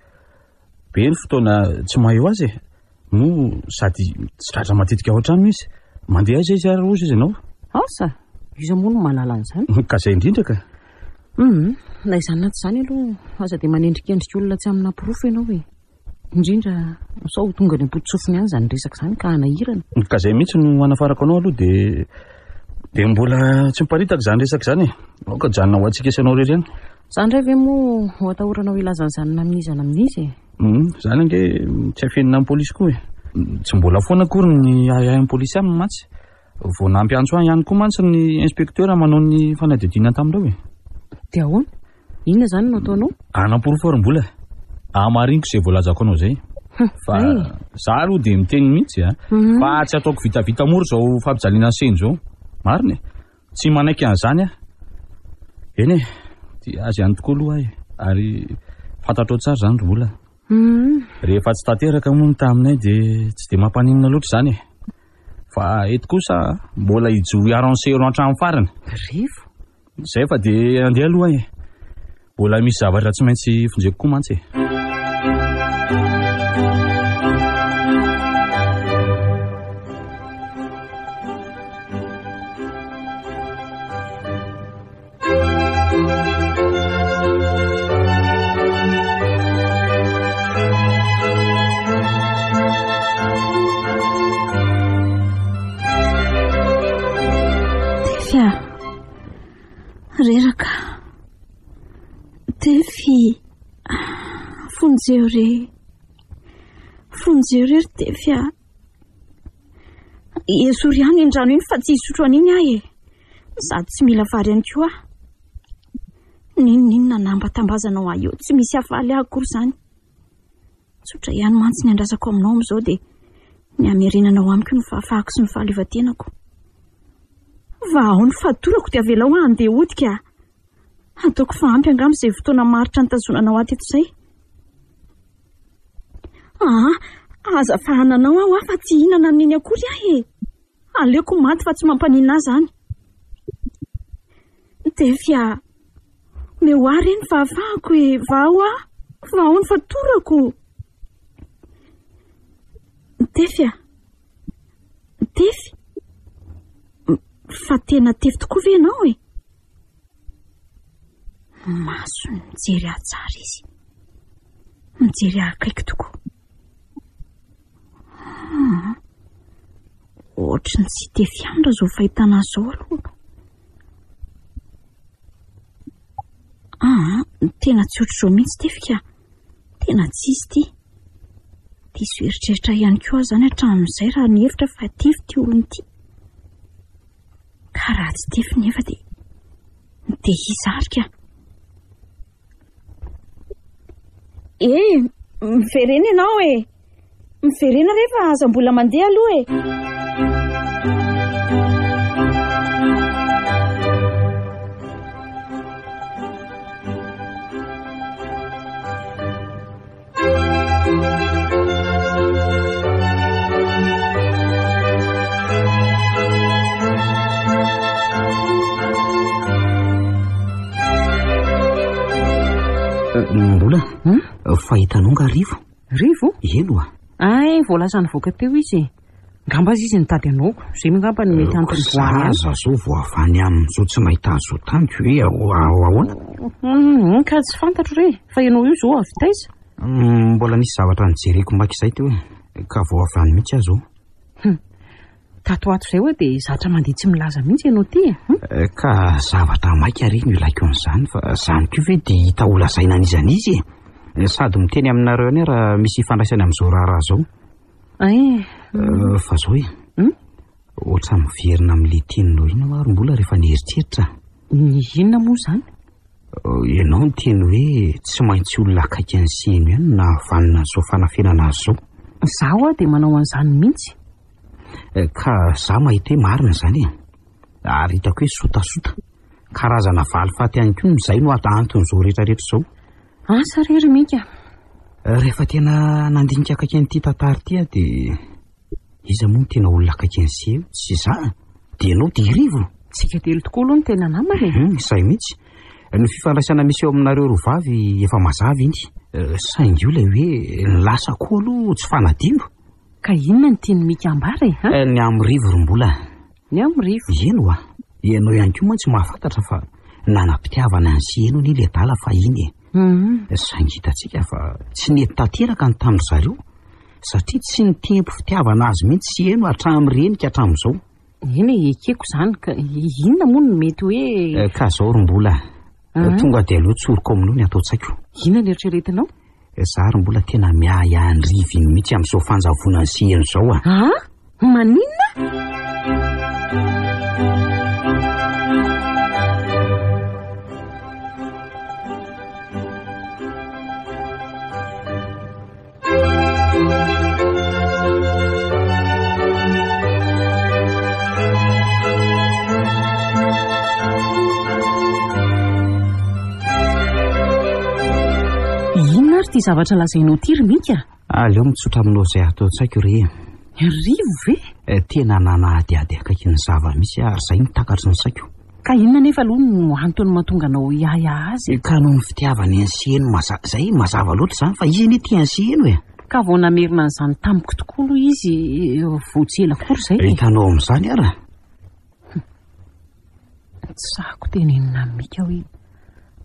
Be ny fotoana tsy maheo azy e. No sady tsy tratra matetika ao an-trano izy. Mandeha aiza izy ary rozy izy ianao? Asa, izy moa no mahalala an'izany. Ka izay indrindra ka. Na izany na tsy izany aloha aza dia manendrikendrika olona tsy amina porofo ianao e. Indrindra sao ho tonga ny am-potitsofiny any izany resaka izany ka hanahirana. Ka izay mihitsy no hanafarako anao aloha dia mbola tsy miparitaka izany resaka izany e. Aoka janona ho antsika isanao rery ihany. Izany indray ve moa ho atahoranao ilazan'izany namin'izana amin'izy e? Izany ange tsy hafenina amin'ny polisy koa e. Tsy mbola foana akory ny ahay amin'ny polisy aminy mantsy. Vao nampiantso ahy ihany koa mantsy ny inspektera manao ny fanadihadiana tamin'ireo e. Dia ahoana? Inona izany no ataonao? Anam-poroforo-mbola. Amariniko izay voalazako anao izay. Fa za aloha dia miteny mihitsy fa tsy ataoko vitavita mora izao fampijaliana Eno izao. Marina e. Tsy manaiky an'izany aho. Eny e. Dia azy ihany tokoa aloha ahy. Ary fantatrao tsara izany ry mbola. Rehefa tsy tanteraka moa ny taminay dia tsy dia mampaninona loatra izany e. Fa eto kosa mbola hijo hiaransero an-trano farany. Rivo. Izay fa dia andeha aloha e. Mbola misy zavatra tsy maintsy fonjeko koa mantsy e. Reraka Tefy Fonjeo rery Tefy Esoriany indrano iny fa tsy hisotro an'iny ahy e. Sady tsy mila vary ihany koa. Ninona nambatambazanao ahy eo, tsy misy hafaly akory izany. Tsotra ihany mantsy ny andrasako aminao amin'izao dia ny hamerenanao amiko ny fahafahako sy ny fahaleovantenako. Vao ny fatorako dia avela ho andeha hodika. Ataoko fahampy angamba izay fotoana maritra nitazonanao ato eto izay. Azafahananao aho fa tsy hihinana amin'iny akory ahy e. Aleoko maty fa tsy mampanina azy zany. Tefia, mehoary ny fahafahako e, vao ny fatorako. Tefia, fa tena tefy tokoa ve ianao e? Maso mijery ahy tsara izy. Mijery ahy akaiky tokoa. Ohatrany tsy tefy andra zao fahitana zao aloha. Tena tsy ohatr'izao mihitsy tefika. Tena tsisy ty. Diso eritreritra ihany koa zany hatramin'izay raha ny hevitra fa tefy ty olony ty. Ka raha tsy tefy nefa dia hizarika. Miverena ianao e. Miverena rehefa aza mbola mandeha aloha e. Mbola fahitanao nga rivo? Rivo? Elo a. Vola sany voaka teo izy. Ngamba izy nitady anaoko. Zay ngamba ny mety antony voany. Aza zao voafany amin'izao tsy mahita an'izao tany hoe ahoana? Ka tsy fantatro re. Fa ianao io zao avy taiza? Mbola nisy zavatra nijereko makizay teo hoe ka voafany mihitsy aho zao. Tato ato izay hoe dia zatra mandeha tsy milaza mihitsy ianao ty. Ka zavatra maika ary no ilaiko an'izany fa izany koa ve dia hita ho lazaina an'izany sady miteny aminareo any raha misy fandraisany amin'izao raharaha zao. Fa zao ohatsa miverina amin'ilay teninao ino ary mbola rehefa nieritreritra. Inona moa izany? Ianao ny teny hoe tsy maintsy olona akaiky ny seno ihany na havanina an'izao fanafenana azy zao. Zaho dia manao an'izany mihitsy. Ka za mahita hoe marina izany ary hitako hoe sotasota karazana valifaty ihany koa izay no anton'izao rehetrarehetra izao. Asa rery mika. Rehefa tena nandinika akaiky an'ity tantara ity dia iza moa no tena olona akaiky an'seho tsy za dia ianao dia rivo. Tsika telo tokoa aloha no tena namana. Izay mihitsy ny fifandraisana misy eo aminareo roa vavy efa mazava iny. Saingy io ilay hoe ny lasa koa aloha tsy fanadimbo. Ka inona ny tiany mika ambara e? Ny amin'ny rivo rombola. Ny amin'ny rivo? Eno a. Ianao ihany koa mantsy mahafantatra fa nanam-pitiavana ny seno ny ilay dala fa iny e. Saingy hitantsika fa tsy nety tanteraka ny tamin'ny zareo satria tsy ny tempo fitiavana azy mihitsy sy eno hatramin'ny renika hatramin'izao. Eny ekeko izany ka inona moa no mety hoe ka zao rombola tonga dia aleo tsoriko aminao ny atao tsaiko. Inona ny eritreretinao? Zary mbola tena miaya ny riviny mihitsy amin'izao fanjavonany sy eno izao a. Maninona? Inona ary ty zavatra lazainao tiry mika? Aleo mitsotra aminao izay atao tsaiko re. Rivo ve? Tena nanadiady akaiky ny zava misy ary izay mitakatry ny saiko. Ka inona nefa aloha no antony mahatonga anao hiaya azy? Ka noho ny fitiavany an'sy eno izay mazava loatra izany fa izy anie tia an'sy eno e. Ka vao namerina an'izany tamiko tokoa aloha izy voatsela kory izay. Hitanao amin'izany ara. Tsy sahako tenenina mika hoe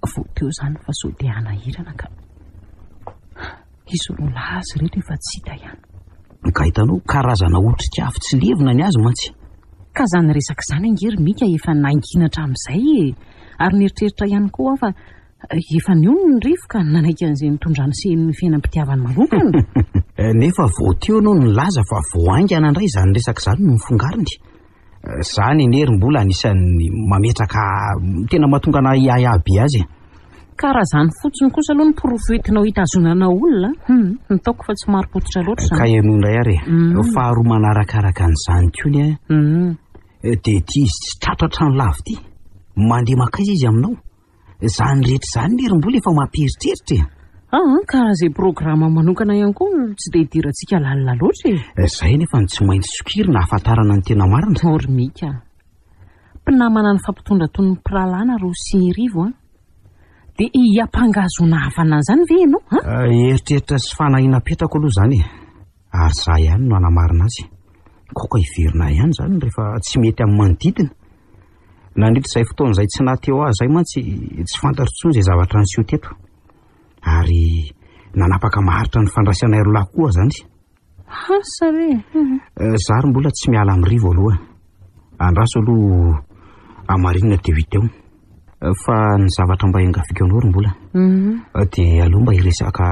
vao teo izany fa sao dia hanahirana ka izy no lazy rehetra efa tsy hita ihany. Ka hitanao karazana otrika afo tsy levina ny azy mantsy. Ka zany resaka izany angery mika efa naingina hatramin'izay ary nieritreritra ihany koa fa efa niono ny rivoka nanaiky an'izay mitondra ny seny fiainam-pitiavany manokana. Nefa vao teo anao ny laza fa vao aingana indray izany resaka izany no nifongariny. Zany nerim-bola anisan'ny mametraka tena mahatonga na iaby azy. Karaha zany fotsiny kosa aloha ny profetinao hitazonana olona. Nitaoko fa tsy maro pototra loatra zany. Ka ianao indray ary faharoa manarakaraka an'izany kony dia ty izy tsy tratratra ny lavy ty mandeha makaiza izy aminao. Zany rehetra zany nerim-bola efa mampieritreritra. Karaha izay programa manokana ihany koa tsy dia hidirantsika lalina loatra zay nefa tsy maintsy sokirina ahafantarana ny tena marina. Ormika mpinamana ny fampitondra tony ny piralana Rosy Rivo dia hiampangazona havana zany ve ianao? Eritreritra sy fanahinam-petrako aloha zany ary za ihany no anamarina azy. Koka hiverina ihany zany rehefa tsy mety amin'ny manodidina. Nandritra izay fotoana izay tsy nateo ahy zay mantsy tsy fantatro intsony izay zavatra niseho teto. Ary nanapaka maharitra ny fandraisanay roalahy koa zany. Sare. Zary mbola tsy miala amin'ny rivo aloha. Andraso aloha amarinina dia vita eo. Fa ny zavatra mba engafika anao ry mbola. Dia aloha mba hiresaka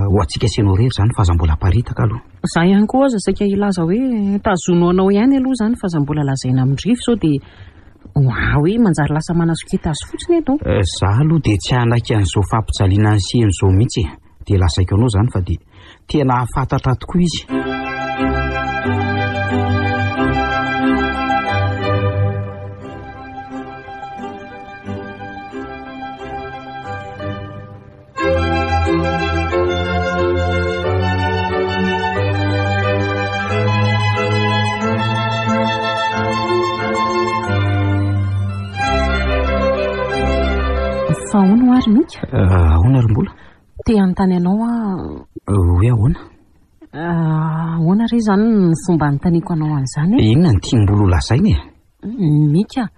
ho antsika sy anao rery zany fa aza mbola paritaka aloha. Za ihany koa aza saika ilaza hoe tazono anao ihany aloha zany fa aza mbola lazaina amin'ny rivo sao dia hoe manjary lasa manasokita azy fotsiny eto. Za aloha dia tsy hanaiky an'izao fampijaliana ny sehan'izao mihitsy dia lasaiko anao zany fa dia tena hafantatra tokoa izy. Ahoana ary mika? Ahoana ry mbola? Te anontany anao hoe ahoana? Ahoana re zany ny fomba anontaniako anao an'izany? Inona ny tiam-bolo ho lazainy? Mika,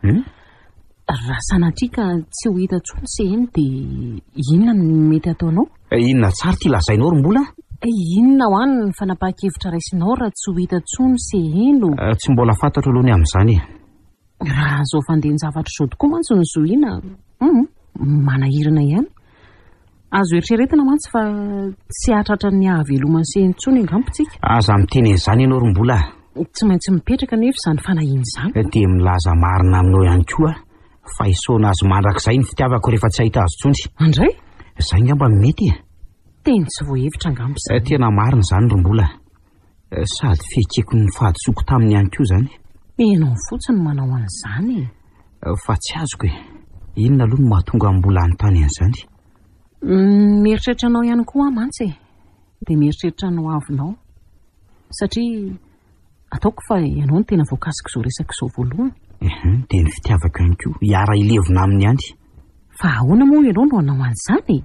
raha sanatria ka tsy ho hita intsony seheny dia inona no mety ataonao? Inona tsara ty lazainao ry mbola? Inona ho any ny fanapahan-kevitra raisinao raha tsy ho hita intsony seheno? Tsy mbola fantatro aloha ny amin'izany. Raha zao fandehan-javatra zao tokoa mantsy ny zohina manahirana ihany. Azo eritreretina mantsy fa tsy hahatratra ny hahavelomany seheny intsony angampitsika. Aza miteny an'izany ianao ry mbola. Tsy maintsy mipetraka nefa izany fanahiana izany. Dia milaza marina aminao ihany koa fa isoana azy mandrakizay ny fitiavako rehefa tsy ahita azy intsony. Andray? Izay ngamba mety. Teny tsy voahevitra angamba izany. Tena marina izany ry mbola. Sady fehikeko ny fahadisoko taminy ihany koa izany. Ianao fotsiny manao an'izany. Fa tsy azoko inona aloha no mahatonga mbola anontany an'izany? Mieritreritra anao ihany koa mantsy dia mieritreritra anao avinao satria ataoko fa ianao no tena voakasika izao resaka izao voalohany. Dia ny fitiavako ihany koa hiara ilevina aminy ihany. Fa ahoana moa ianao no hanao an'izany?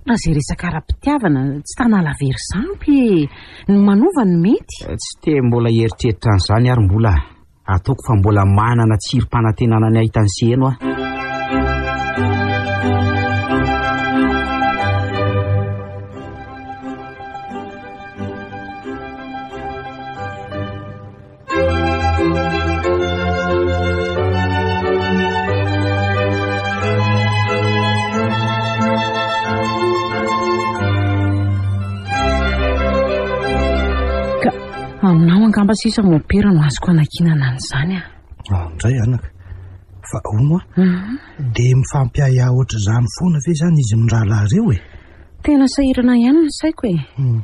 Raha izay resaka ara-pitiavana tsy tanala very sampy ny manova ny mety. Tsy te mbola hieritreritra an'izany ary mbola ataoko fa mbola manana tsirom-panantenana ny ahitany seheno aho. Aminao angamba sisa mopera no azoko anakinana an'izany Indray anaka. Fa ono dia mifampiahy ohatra izany foana ve zany izy mirahalahy ireo Tena sahirana ihany ny saiko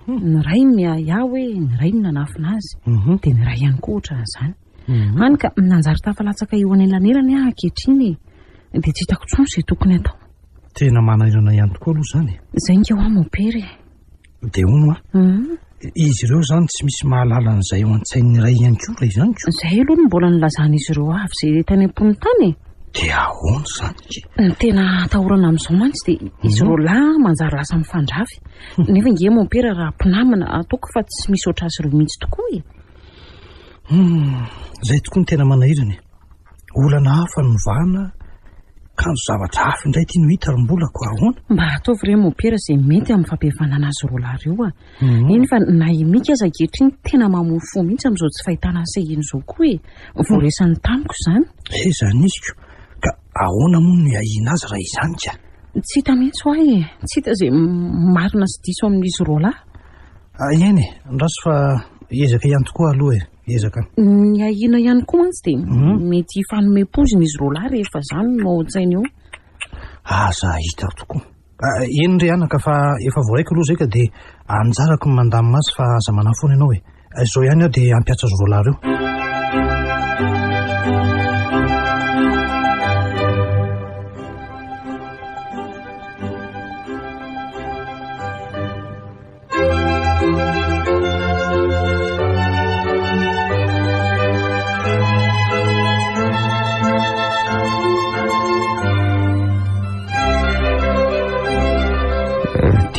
Ny ray miahy hoe ny ray no nanafina azy dia ny ray ihany koa ohatran'izany. Hany ka nanjary tafalatsaka eo anelanelany ankehitriny dia tsy hitako intsony izay tokony atao. Tena manahirana ihany tokoa aloha izany. Izay nge ho mopera Dia ono izy ireo zany tsy misy mahalala an'izay eo an-tsain'ny ray ihany koa raha izany koa. Izay aloha no mbola nilazan'izy ireo avy izay tany am-pony tany Dia ahoana izany? Ny tena atahorana amin'izao mantsy dia izy ireo lahy manjary lasa mifandrafy. Nefa nge mopera raha mpinamana ataoko fa tsy misy oatra azy ireo mihitsy tokoa Izay tokoa ny tena manahirana. Olana hafa no mivahana kanjo zavatra hafa indray tia no hita ry mbola ko ahoana? Mba ataovy re mopera izay mety amin'ny fampihavanana azy roa lahy ireo Iny fa na imika aza ankehitriny tena mamofo mihitsy amin'izao tsy fahitana sehiny izao koa voaresany tamiko izany. Izany izy ko. Ka ahoana moa no hiahina azy raha izany ka? Tsy hita mihitsy ho ahy tsy hita izay marina sy diso amin'izy roa lahy. Eny andraso fa ezaka ihany tokoa aloha ezaka ny ahina ihany koa mantsy dia mety fanomem-pozina izy roa lahy rehefa zany no ao-tsaina eo. za hita tokoa eny re anaka fa efa voaraiko aloha zay ka dia anjarako ny mandamy mazy fa aza manafona ianao zao ihany aho dia ampiatra azy roa lahy reo.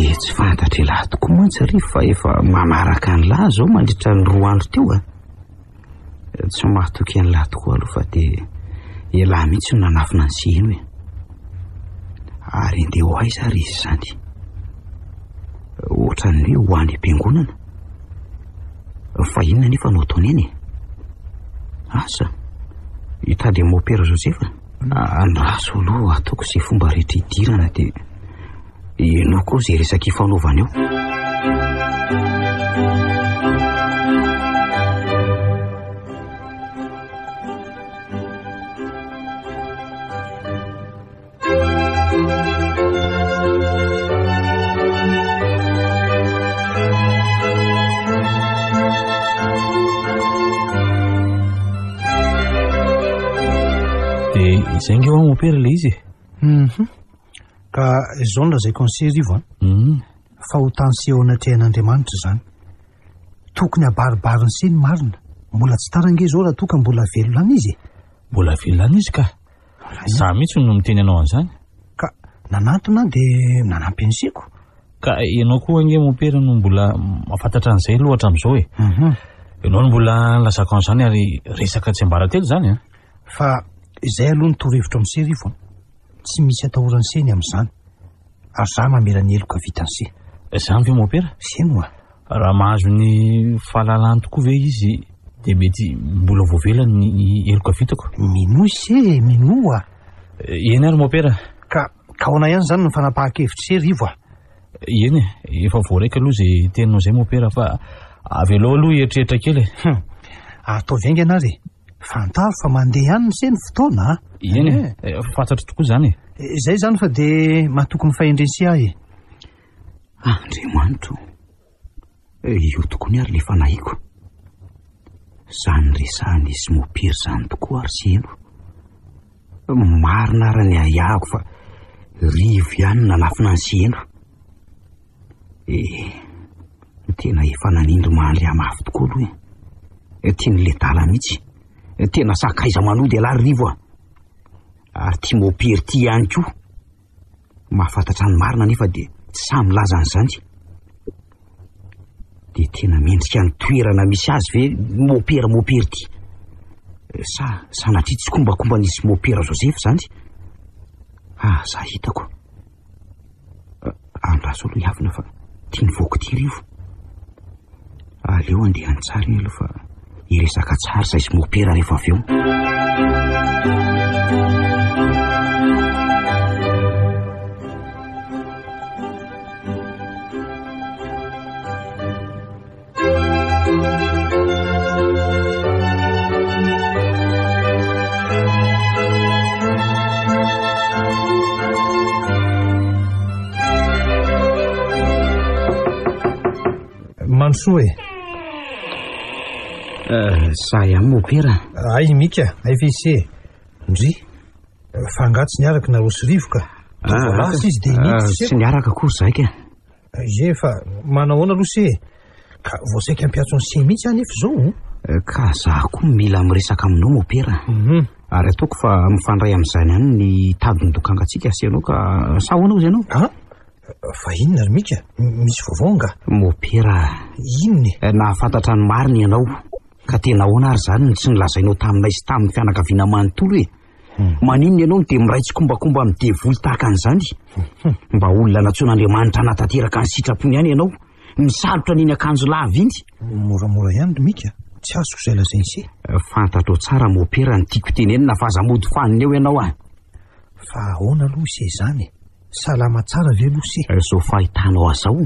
dia tsy fantatra lahy tokoa mantsy ry fa efa mamaraka ny lahy zao mandritra ny 2 andro teo tsy mahatoky any lahy tokoa aloha fa dia ilahy mihitsy no nanafina ny sihino ary ndeha ho aiza ry izy zany ohatran'ny hoe ho any am-piangonana fa inona nefa no ataony eny asa hitady mopera Josefa andraso aloha ataoko izay fomba rehetra hidirana dia ianao koa izay resaka ifanaovana eo. dia izay nge ho amopera le izy ka izao no lazaiko ny serivo fa ho tanseho anatrehan'Andriamanitra zany tokony habaribariny sy ny marina mbola tsy tarange zao raha toka mbola velolana izy mbola velolana izy ka za mihitsy no miteny anao an'izany ka nanatona dia nanampy an'isiko ka ianao koa ange mopera no mbola mafantatra an'izay lohatra amin'izao ianao no mbola lazako an'izany ary resaka tsy ambaratelo zany fa izay aloha ny torohevitra amin'ny serivo tsy misy atahorany seny amin'izany ary za mamela ny heloka vitan'se zany ve mopera senoa raha mahazo ny fahalalany tokoa ve izy dia mety mbola voavelany ny heloka vitako minoa se minoa eny ary mopera ka ona ihany zany ny fanapahan-kevitra serivo eny efa voaraika aloha zay teninao zay mopera fa avy aloha aloha eritreritra kely atao vengy anary fantaro fa mandeha ihany ny seny fotoana eny fantatra tokoa zany zay zany fa dia mahatokony fahendrensy ahy Andriamanitro io tokoa ny ary le fanahiako zany resahana izy mopera zany tokoa ary seno marina ara ny ayahako fa rivo ihany nanafina ny seno tena efa nanindry mahanle amafy tokoa aloha tian'le dala mihitsy tena sakaiza manody alary rivo ary tia mopera ty ihany koa mahafantatra ny marina nefa dia tsy samy laza an'izany dia tena mendrika ny toerana misy azy ve mopera ty sanatria tsy kombakomba nisy mopera Josefa zany za hitako andraso aloha hiavina fa tia ny voako ty rivo aleo andeha ny tsara iny aloha fa iresaka tsara sa izy mopera rehefa avy eo Mansoe sa ihany mopera ay mika ay vc ndry fangatsy niaraka narosy rivoka lasa izy dia tsy niaraka kory zaika ze fa manahoana aloha se ka voasaika ampiatso ny se mihitsy any efa zao ka za koa mila miresaka aminao mopera ary ataoko fa mifandray amin'izany ihany ny tadiny dokangatsika sy ianao ka sahoanao izy ianao fa inona ry mika misy vaovao mopera inony nahafantatra ny marina ianao ka tena ahoana ary zany tsy nilazainao taminay sy tamin'ny fianakaviana manontolo maninona ianao dia miraitsy kombakomba amin'ny devoly tahaka an'izany mba olona natsoan'Andriamanitra natateraka ny sitrapony ihany ianao misalotra niny akanjo lavy iny moramora ihany ry mika tsy azoko izay lazainy se fantatro tsara mopera ny tiako tenenina fa aza mody faniny eo ianao fa ahoana aloha se zany salama tsara ve aloha se zao fahitanao azao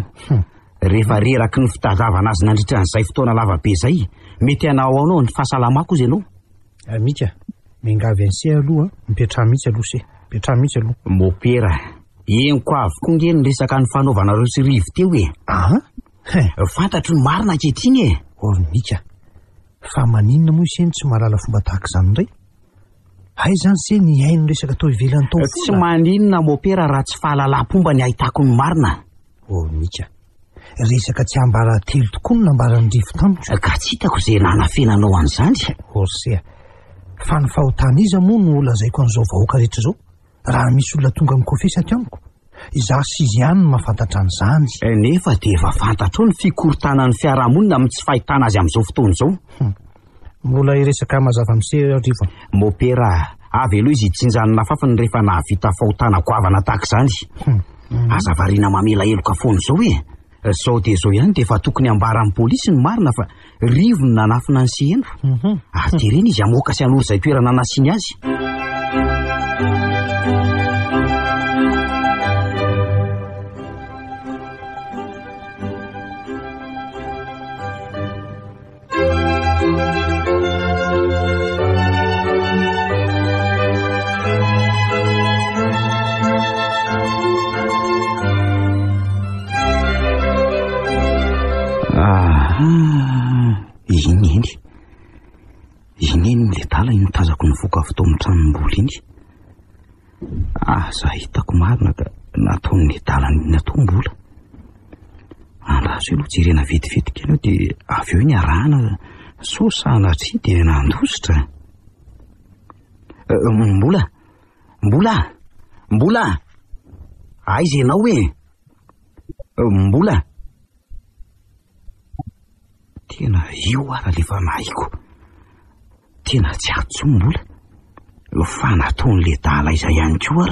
rehefa reraky ny fitazavana azy nandritra n'izay fotoana lavabe izay mety hanao anao ny fahasalamako izy ianao mika mingavy an'se aloha mipetraha mihitsy aloha se mipetraha mihitsy aloha mopera eniko avokoa nge ny resaka ny fanaovanareo sy rivo teo fantatro ny marina ankehitriny mika fa maninona moa iseny tsy mahalala fomba tahaka izany indray hay zany se ny haino resaka tao ivelany tao tsy maninona mopera raha tsy fahalala-pomba ny ahitako ny marina mika resaka tsy ambara telo tokoa no nambarany rivo tamiko ka tsy hitako izay nanafenanao an'izany sea fa ny fahotana iza moa no lazaiko an'izao vahoaka rehetra zao raha misy olona tonga mikofesa ty amiko izaho sy izy ihany no mahafantatra an'izany nefa dia efa fantatro ny fikorontanan'ny fiarahamonina amin'ny tsy fahitana azy amin'izao fotoana izao mbola iresaka mazava amin'se rivo mopera avy aloha izy hitsinjanona fafiny rehefa nahavita fahotana goavana tahaka izany aza variana mamela heloka foana izao sao dia izao ihany dia efa tokony ambaran'ny polisy ny marina fa rivo ny nanafina ny seheno ary dia ireny izy amoaka sy an'olo izay toerana nasiany azy ineny le tala iny tazako ny voka avy tao amin'ny tranomboly iny za hitako marina da nataon'ny dalany natombola andraso aloha jerena vetivetika anao dia avy eo iny arahana sosanatry dia nandositra mbola aiza ianao mbola tena io ara lefa nahiko tena tsy atso-mbola fa nataon'le dala izay ihany koa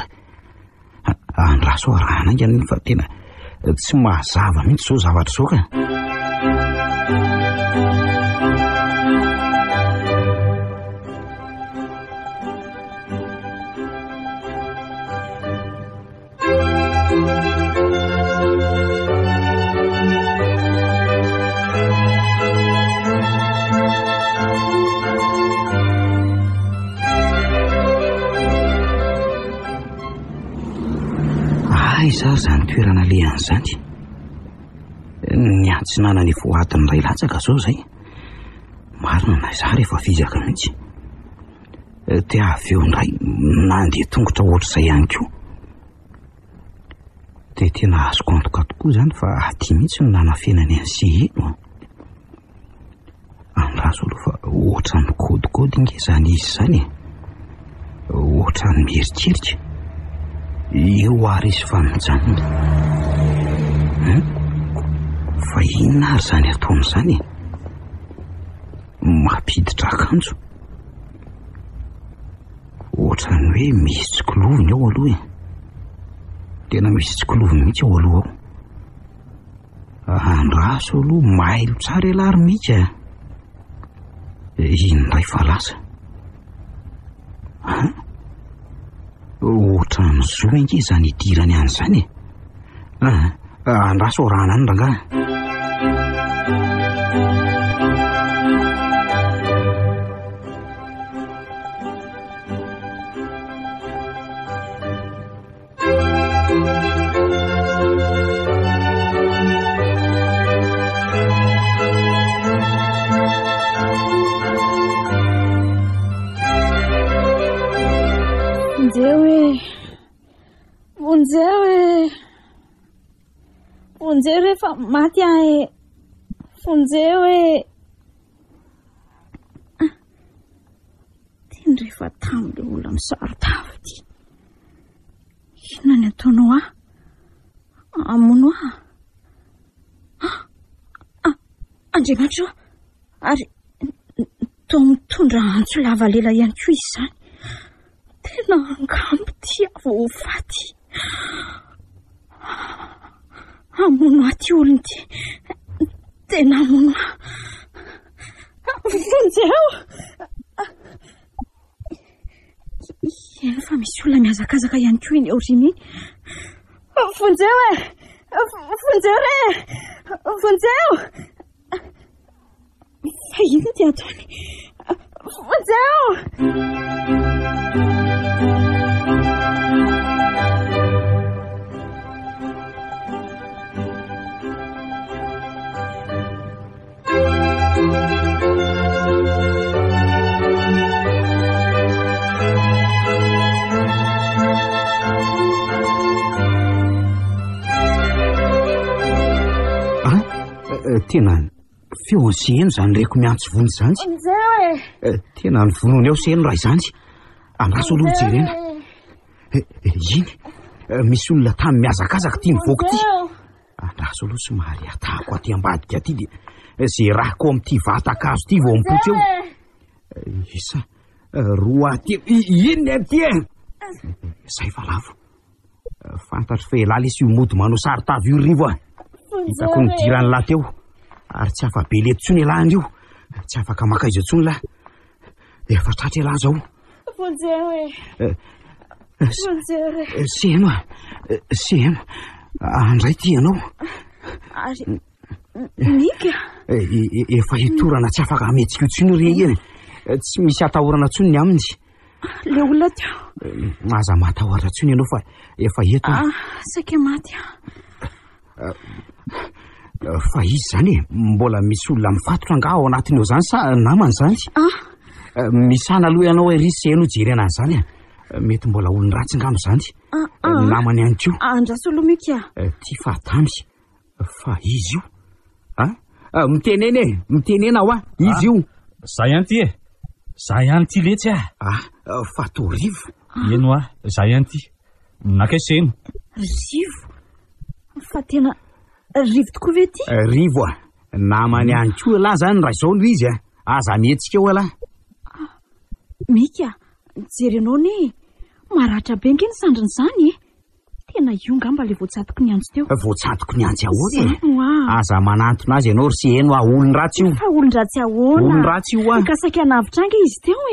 ara andraso arahana ingany fa tena tsy mahazava mihitsy zao zavatra zao ka zary zany toerana lehan'izany ny antsinana ny voadiny ray latsaka zao zay marina na za rehefa fizaka mihitsy dia avy eo indray nandeha tongotra ohatr'izay ihany koa dia tena azoko antoka tokoa zany fa aty mihitsy no nanafenany an'seheno andraso aloha fa ohatra ny kodikody inge zany izy zany ohatra ny mieritrerika io ary izy fa mijanona fa inona ary zany ataony zany mampiditra akanjo ohatra ny hoe misy tsikiloviny ao aloha tena misy tsikiloviny mihitsy ao aloha ao andraso aloha mailo tsara elary mihitsy inondray fa lasa ohatra ny zo inge zany idirany an'izany andraso rana any ranga Fonjeo rehefa maty ahy fonjeo teny rehefa tamin'le olona misarotavy ty inona ny ataonao amono andriamanitra ary toa mitondra antso lava lela ihany koa izy zany tena angambo ty avo ho faty amono aty olony ty tena amono fonjeo eny fa misy olona mihazakazaka ihany koa iny aoriny iny fonjeo fonjeo re Vonjeo! Fa ino ty ataony? Vonjeo! Tena feony seno zany reko miantso vony zany tena ny vonony ao seno raha izany andraso aloha jerena iny misy olona tamy miazakazaka tia mivoaka ty andraso aloha somary atako aty ambadika aty de zay rahako amin'ity vatakazo ty vao mipotra eo isa roa aty inona aty zay fa lavo fantatry fa elala isy io mody manao sary tavy io rivo a hitako nidirany lahy teo ary tsy afa be leto tsony elahany io tsy afaka makaiza tsony lahy efa tratra elahy zao seno seno andray ty ianao mika efa hitorana tsy afaka ametsika io tsony re eny tsy misy atahorana tsony ny aminy le olona teo aza matahoratra tsony ianao fa efa eto saika maty fa izy zany mbola misy olona mifatotra nga ao anatiny eo zany sa namany zany misana aloha ianao hoe risy eno jerena zany mety mbola olony ratsy ngamo zany namany ihany ko andraso aloha mika ty fahatamy fa izy io mitenena ao izy io za ihany ty za ihany ty letsy fa to rivo eno za ihany ty nakaiseno rivo fa tena rivo tokoa ve ty rivo namany ihany ko lahy zany raha izao no izy aza mihetsika eo alahy mika jerenao ne maratra be nge ny sandriny zany tena io ngamba le voatsatoko ny antsy teo voatsatoko ny antsy ahoana aza manantona azy ianao ry sy eno olony ratsy io fa olony ratsy ahoana olony ratsy io mikasaka anavitra ange izy teo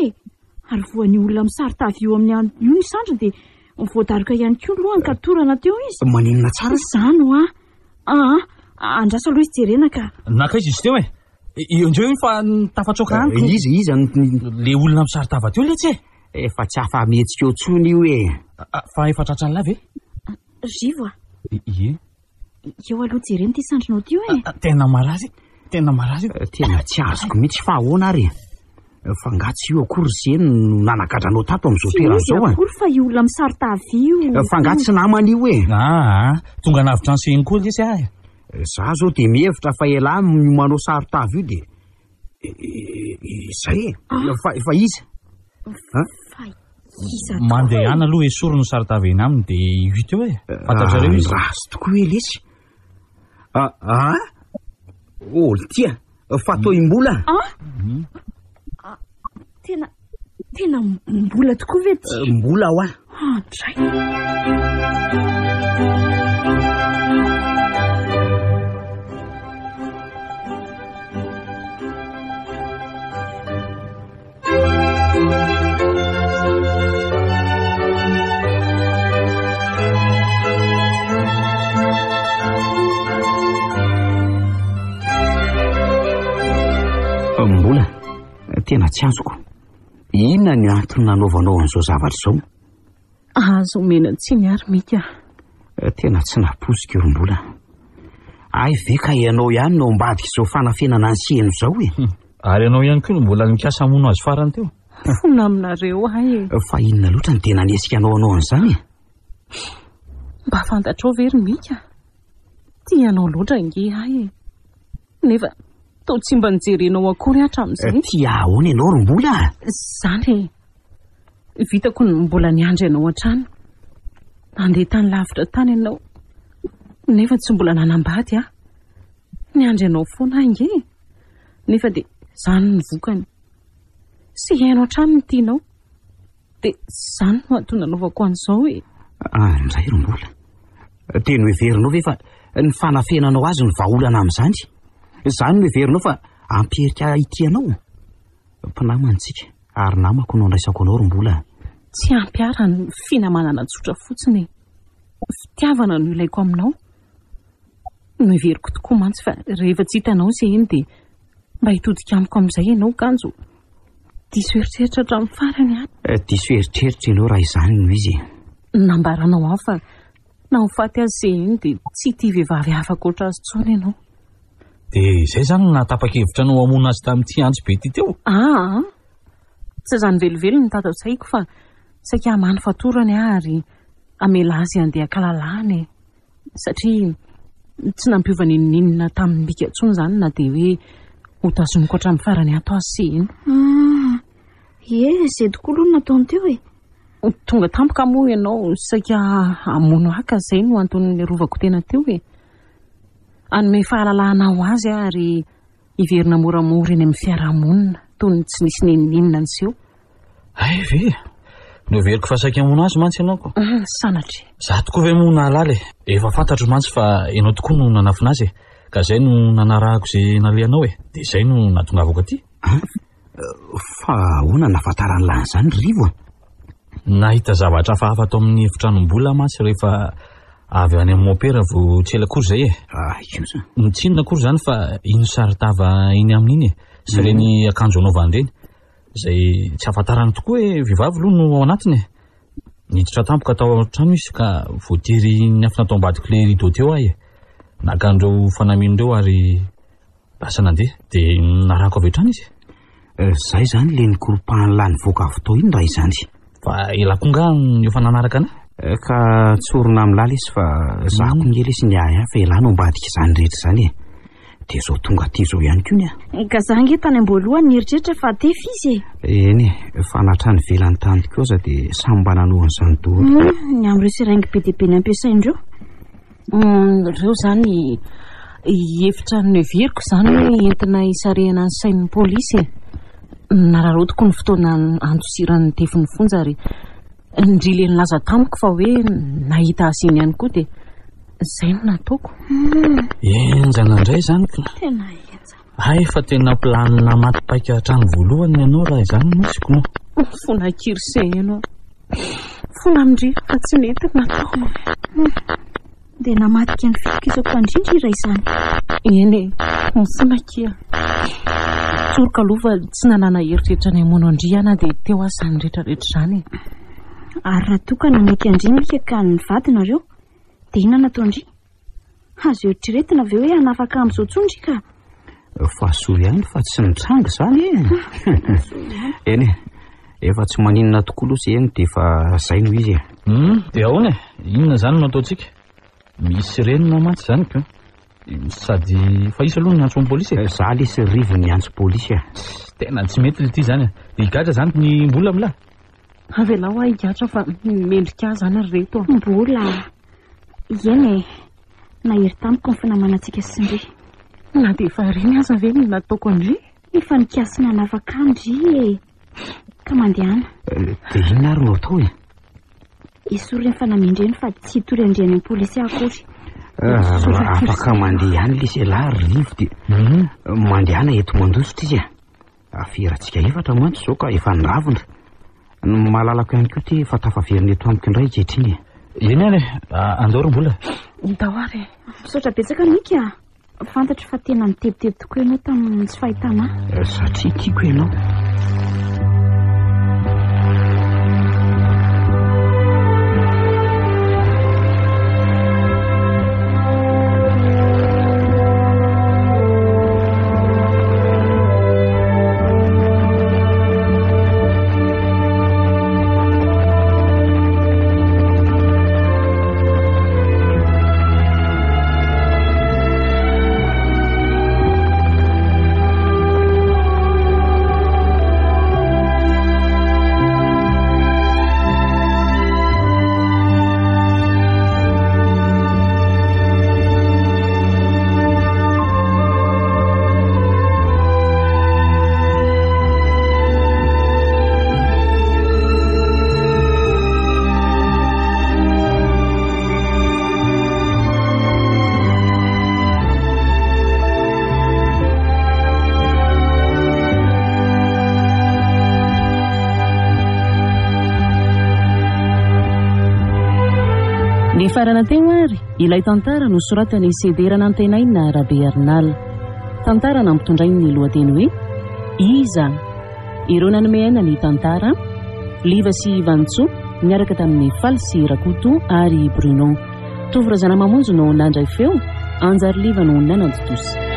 ary voan'ny olona misarotavy io amin'ny io ny sandriny de voadaroka ihany ko lohany ka torana teo izy maninona tsara zany andraso aloha izy jerena ka nakaiza izy teo indreo fa tafatsoka amiko izy le olona misarotava teo letsy efa tsy afa mihetsika eo tsony io fa efa tratrany lava rivo eo aloha jerena ty sandrinao ty io tena marazy tena tsy azoko mihitsy fa ahoana ary fa ngatsy io akory zeny no nanakadranao tato am'izao toerana zao akory fa io olona misarotavy io fa ngatsy namany io tonga navitra ny seny koa lesy za zao de mihevitra fa elahy manao sarotavy io de zay fa izy mandeha ana aloha esoro no sarotavy eny aminy de io teo fantatrareo izy razy tokoa hoe lesy olo tia fa toim-bola tena mbola tokoa ve ty mbola ao andray mbola tena tsy azoko inona ny antony nanaovanao an'izao zavatra izao azo mena tsy ny ary mika tena tsy naposika eo mbola ay ve ka ianao ihany no mbadika izao fanafenana ny seno izao ary ianao ihany koa no mbola nikasa mono azy farany teo fona aminareo fa inona loatra ny tena nesika anao an'izany mba fantatrao very mika tianao loatra inge nefa tao tsy mba nijerenao akory hatramin'izay ty ahoana ianao ry mbola zany vitako ny mbola niandry ianao an-trano nandeha tany lavitra tany ianao nefa tsy mbola nanambady niandry ianao foana inge nefa de zany ny vokany sy hainao an-trano ny tianao de zany no antony nanaovako an'izao ndray ry mbola teny hoe verinao ve fa ny fanafenanao azy ny vahaolana amin'izany zany no heverinao fa ampiherika itianao mpinamantsika ary namako no andraisako anao ry mbola tsy ampiara ny finamanana tsotra fotsiny fitiavana no ilaiko aminao Miveriko tokoa mantsy fa rehefa tsy hitanao izay eny dia mba hitodika amiko amin'izay ianao Kanjo. Diso eritreritra hatramin'ny farany any. Diso eritreritra ianao raha izany no izy. Nambaranao aho fa na ho faty azy izay eny dia tsy tia vehivavy afaka oatra azy intsony ianao. Dia izay izany no natapa-kevitra anao hamono azy tamin'ity andro be ity teo. Tsy izany velively ny tata-tsaiko fa saika hamany fatorany ary hamela azy handeha ankalalahany satria tsy nampiovana inona tamin'ny bika intsony izany na dia hoe ho tazomiko hatramin'ny farany ato azy sy eny. Izay tokoa aloha nataony teo e. Tonga tampoka moa ianao saika hamono haka izay no antony rovako tena teo e. Anome fahalalahana ho azy ary hiverina moramora eny amin'ny fiarahamonina toy ny tsy nisy ninina nyseho. Ay ve no veriko fa saika hamono azy mantsy ianao ko. Sanatry za tokoa ve moa nahalala e. Efa fantatro mantsy fa ianao tokoa no nanafina azy e. Ka izay no nanarahako izay nalehanao e. Dia izay no natongavako aty. Fa hoana nafantarany lahy izany rivo a? Nahita zavatra hafahafa ato amin'ny efitranom-bola mantsy rehefa avy any amin'ny opera vao tsy ela akory izay e. Io izany. Mitsinona akory izany fa ino saritava iny amin'iny e. Sy ireny akanjo anaovany ireny izay tsy ahafantarany tokoa hoe vehivavy aloha no ao anatiny e. Niditra tampoka tao an-trano izy ka voatery niafina tao ambadiko ilay rideau teo ahy e. Nakandreo fanamin'ireo ary lasa nandeha dia narako avy hatrany izy. Izay izany ilay nikoropahany lahy nivoaka avy tao iny raha izany. Fa elakonga ny efa nanaraka anahy. Ka tsorona amin'ny lala izy fa zaho koa ngely sy niahy fa ialàna ho ambadika izany rehetra izany e. Dia izao tonga aty izao ihany koa ny ka za nge tany am-boalohany nieritreritra fa tefy izy e. Eny e, fa natrany velany tany koza dia samy mba nanohan'izany daholo. Ny amin'ireo seraingy be dia be ny ampiasaindreo. Ireo izany efitra ny veriko izany hoe entina hisarihana ny sain'ny pôlisy e. Nararotiko ny fotoana andosiran'ny tefin'ny fonja ary ndrily nilaza tamiko fa hoe nahita azy iny ihany koa dia izay no nataoko. Enjana indray izany ka. Tena enjana. Ay fa tena planina matipaika hatrany voalohany ianao raha izany mosiko moa. Fona kirsay ianao. Fona amindry fa tsy nety nataoko. Dia namadika ny fiko izao pandrindry raha izany. Eny e, mifona kia. Tsoroka aloha tsy nanana heritreritra ny hamono andriana dia teo azy izany rehetrarehetra izany. Ary raha toka nameky andrinika ka ny vadinareo dia inona natao andry? Azo eritreretina ve hoe hanafaka amin'izao tsondry ka? Fa soa ihany fa tsy nitranga izany e. Eny e, efa tsy maninona tokoa aloha izay eny dia efa izay no izy e. Dia ahoana e, inona izany no ataontsika? Misy renina mantsy izany ko. Sady fa isa aloha ny antso amin'ny pôlisy e. Za le sy rivo ny antso pôlisy e. Tena tsy mety le ty izany e. Dia higatra izany ny mbola milahy. Avelao aho higatra fa mendrika izany ry reto. Mbola eny e, na hery tamiko ny finamanantsika sy ndry. Na dia efa reny aza ve ny nataoko andry? Efa nikasina hanavaka andry e. Ka mandehana. Dia inona ary no atao e? Isory ny fanamindreny fa tsy hitory andriany amin'ny pôlisy akory. Afaka mandeha ihany le selahy rivo dia mandehana eto mandositra izy e. Aferatsika efatra mantsy izao ka efa niravina. Mahalalako ihany koa ty efa tafaverina eto amiko indray ankehitriny e. Eny any andoro mbola. Dahoary. Misaotra betsaka mika. Fantatro fa tena mitebiteby tokoa ianao tamin'ny tsy fahitana. Satria tiako ianao. ny farana teo ary ilay tantara no soratany sederana antenaina Rabernal. Tantara nampitondray ny lohateny hoe iza. Ireo nanome aina ny tantara Liva sy Vantso miaraka tamin'ny Faly sy Rakoto ary Bruno. Tovy Razana Mamonjy no nandray feo, Anjary Liva no nanadotosy.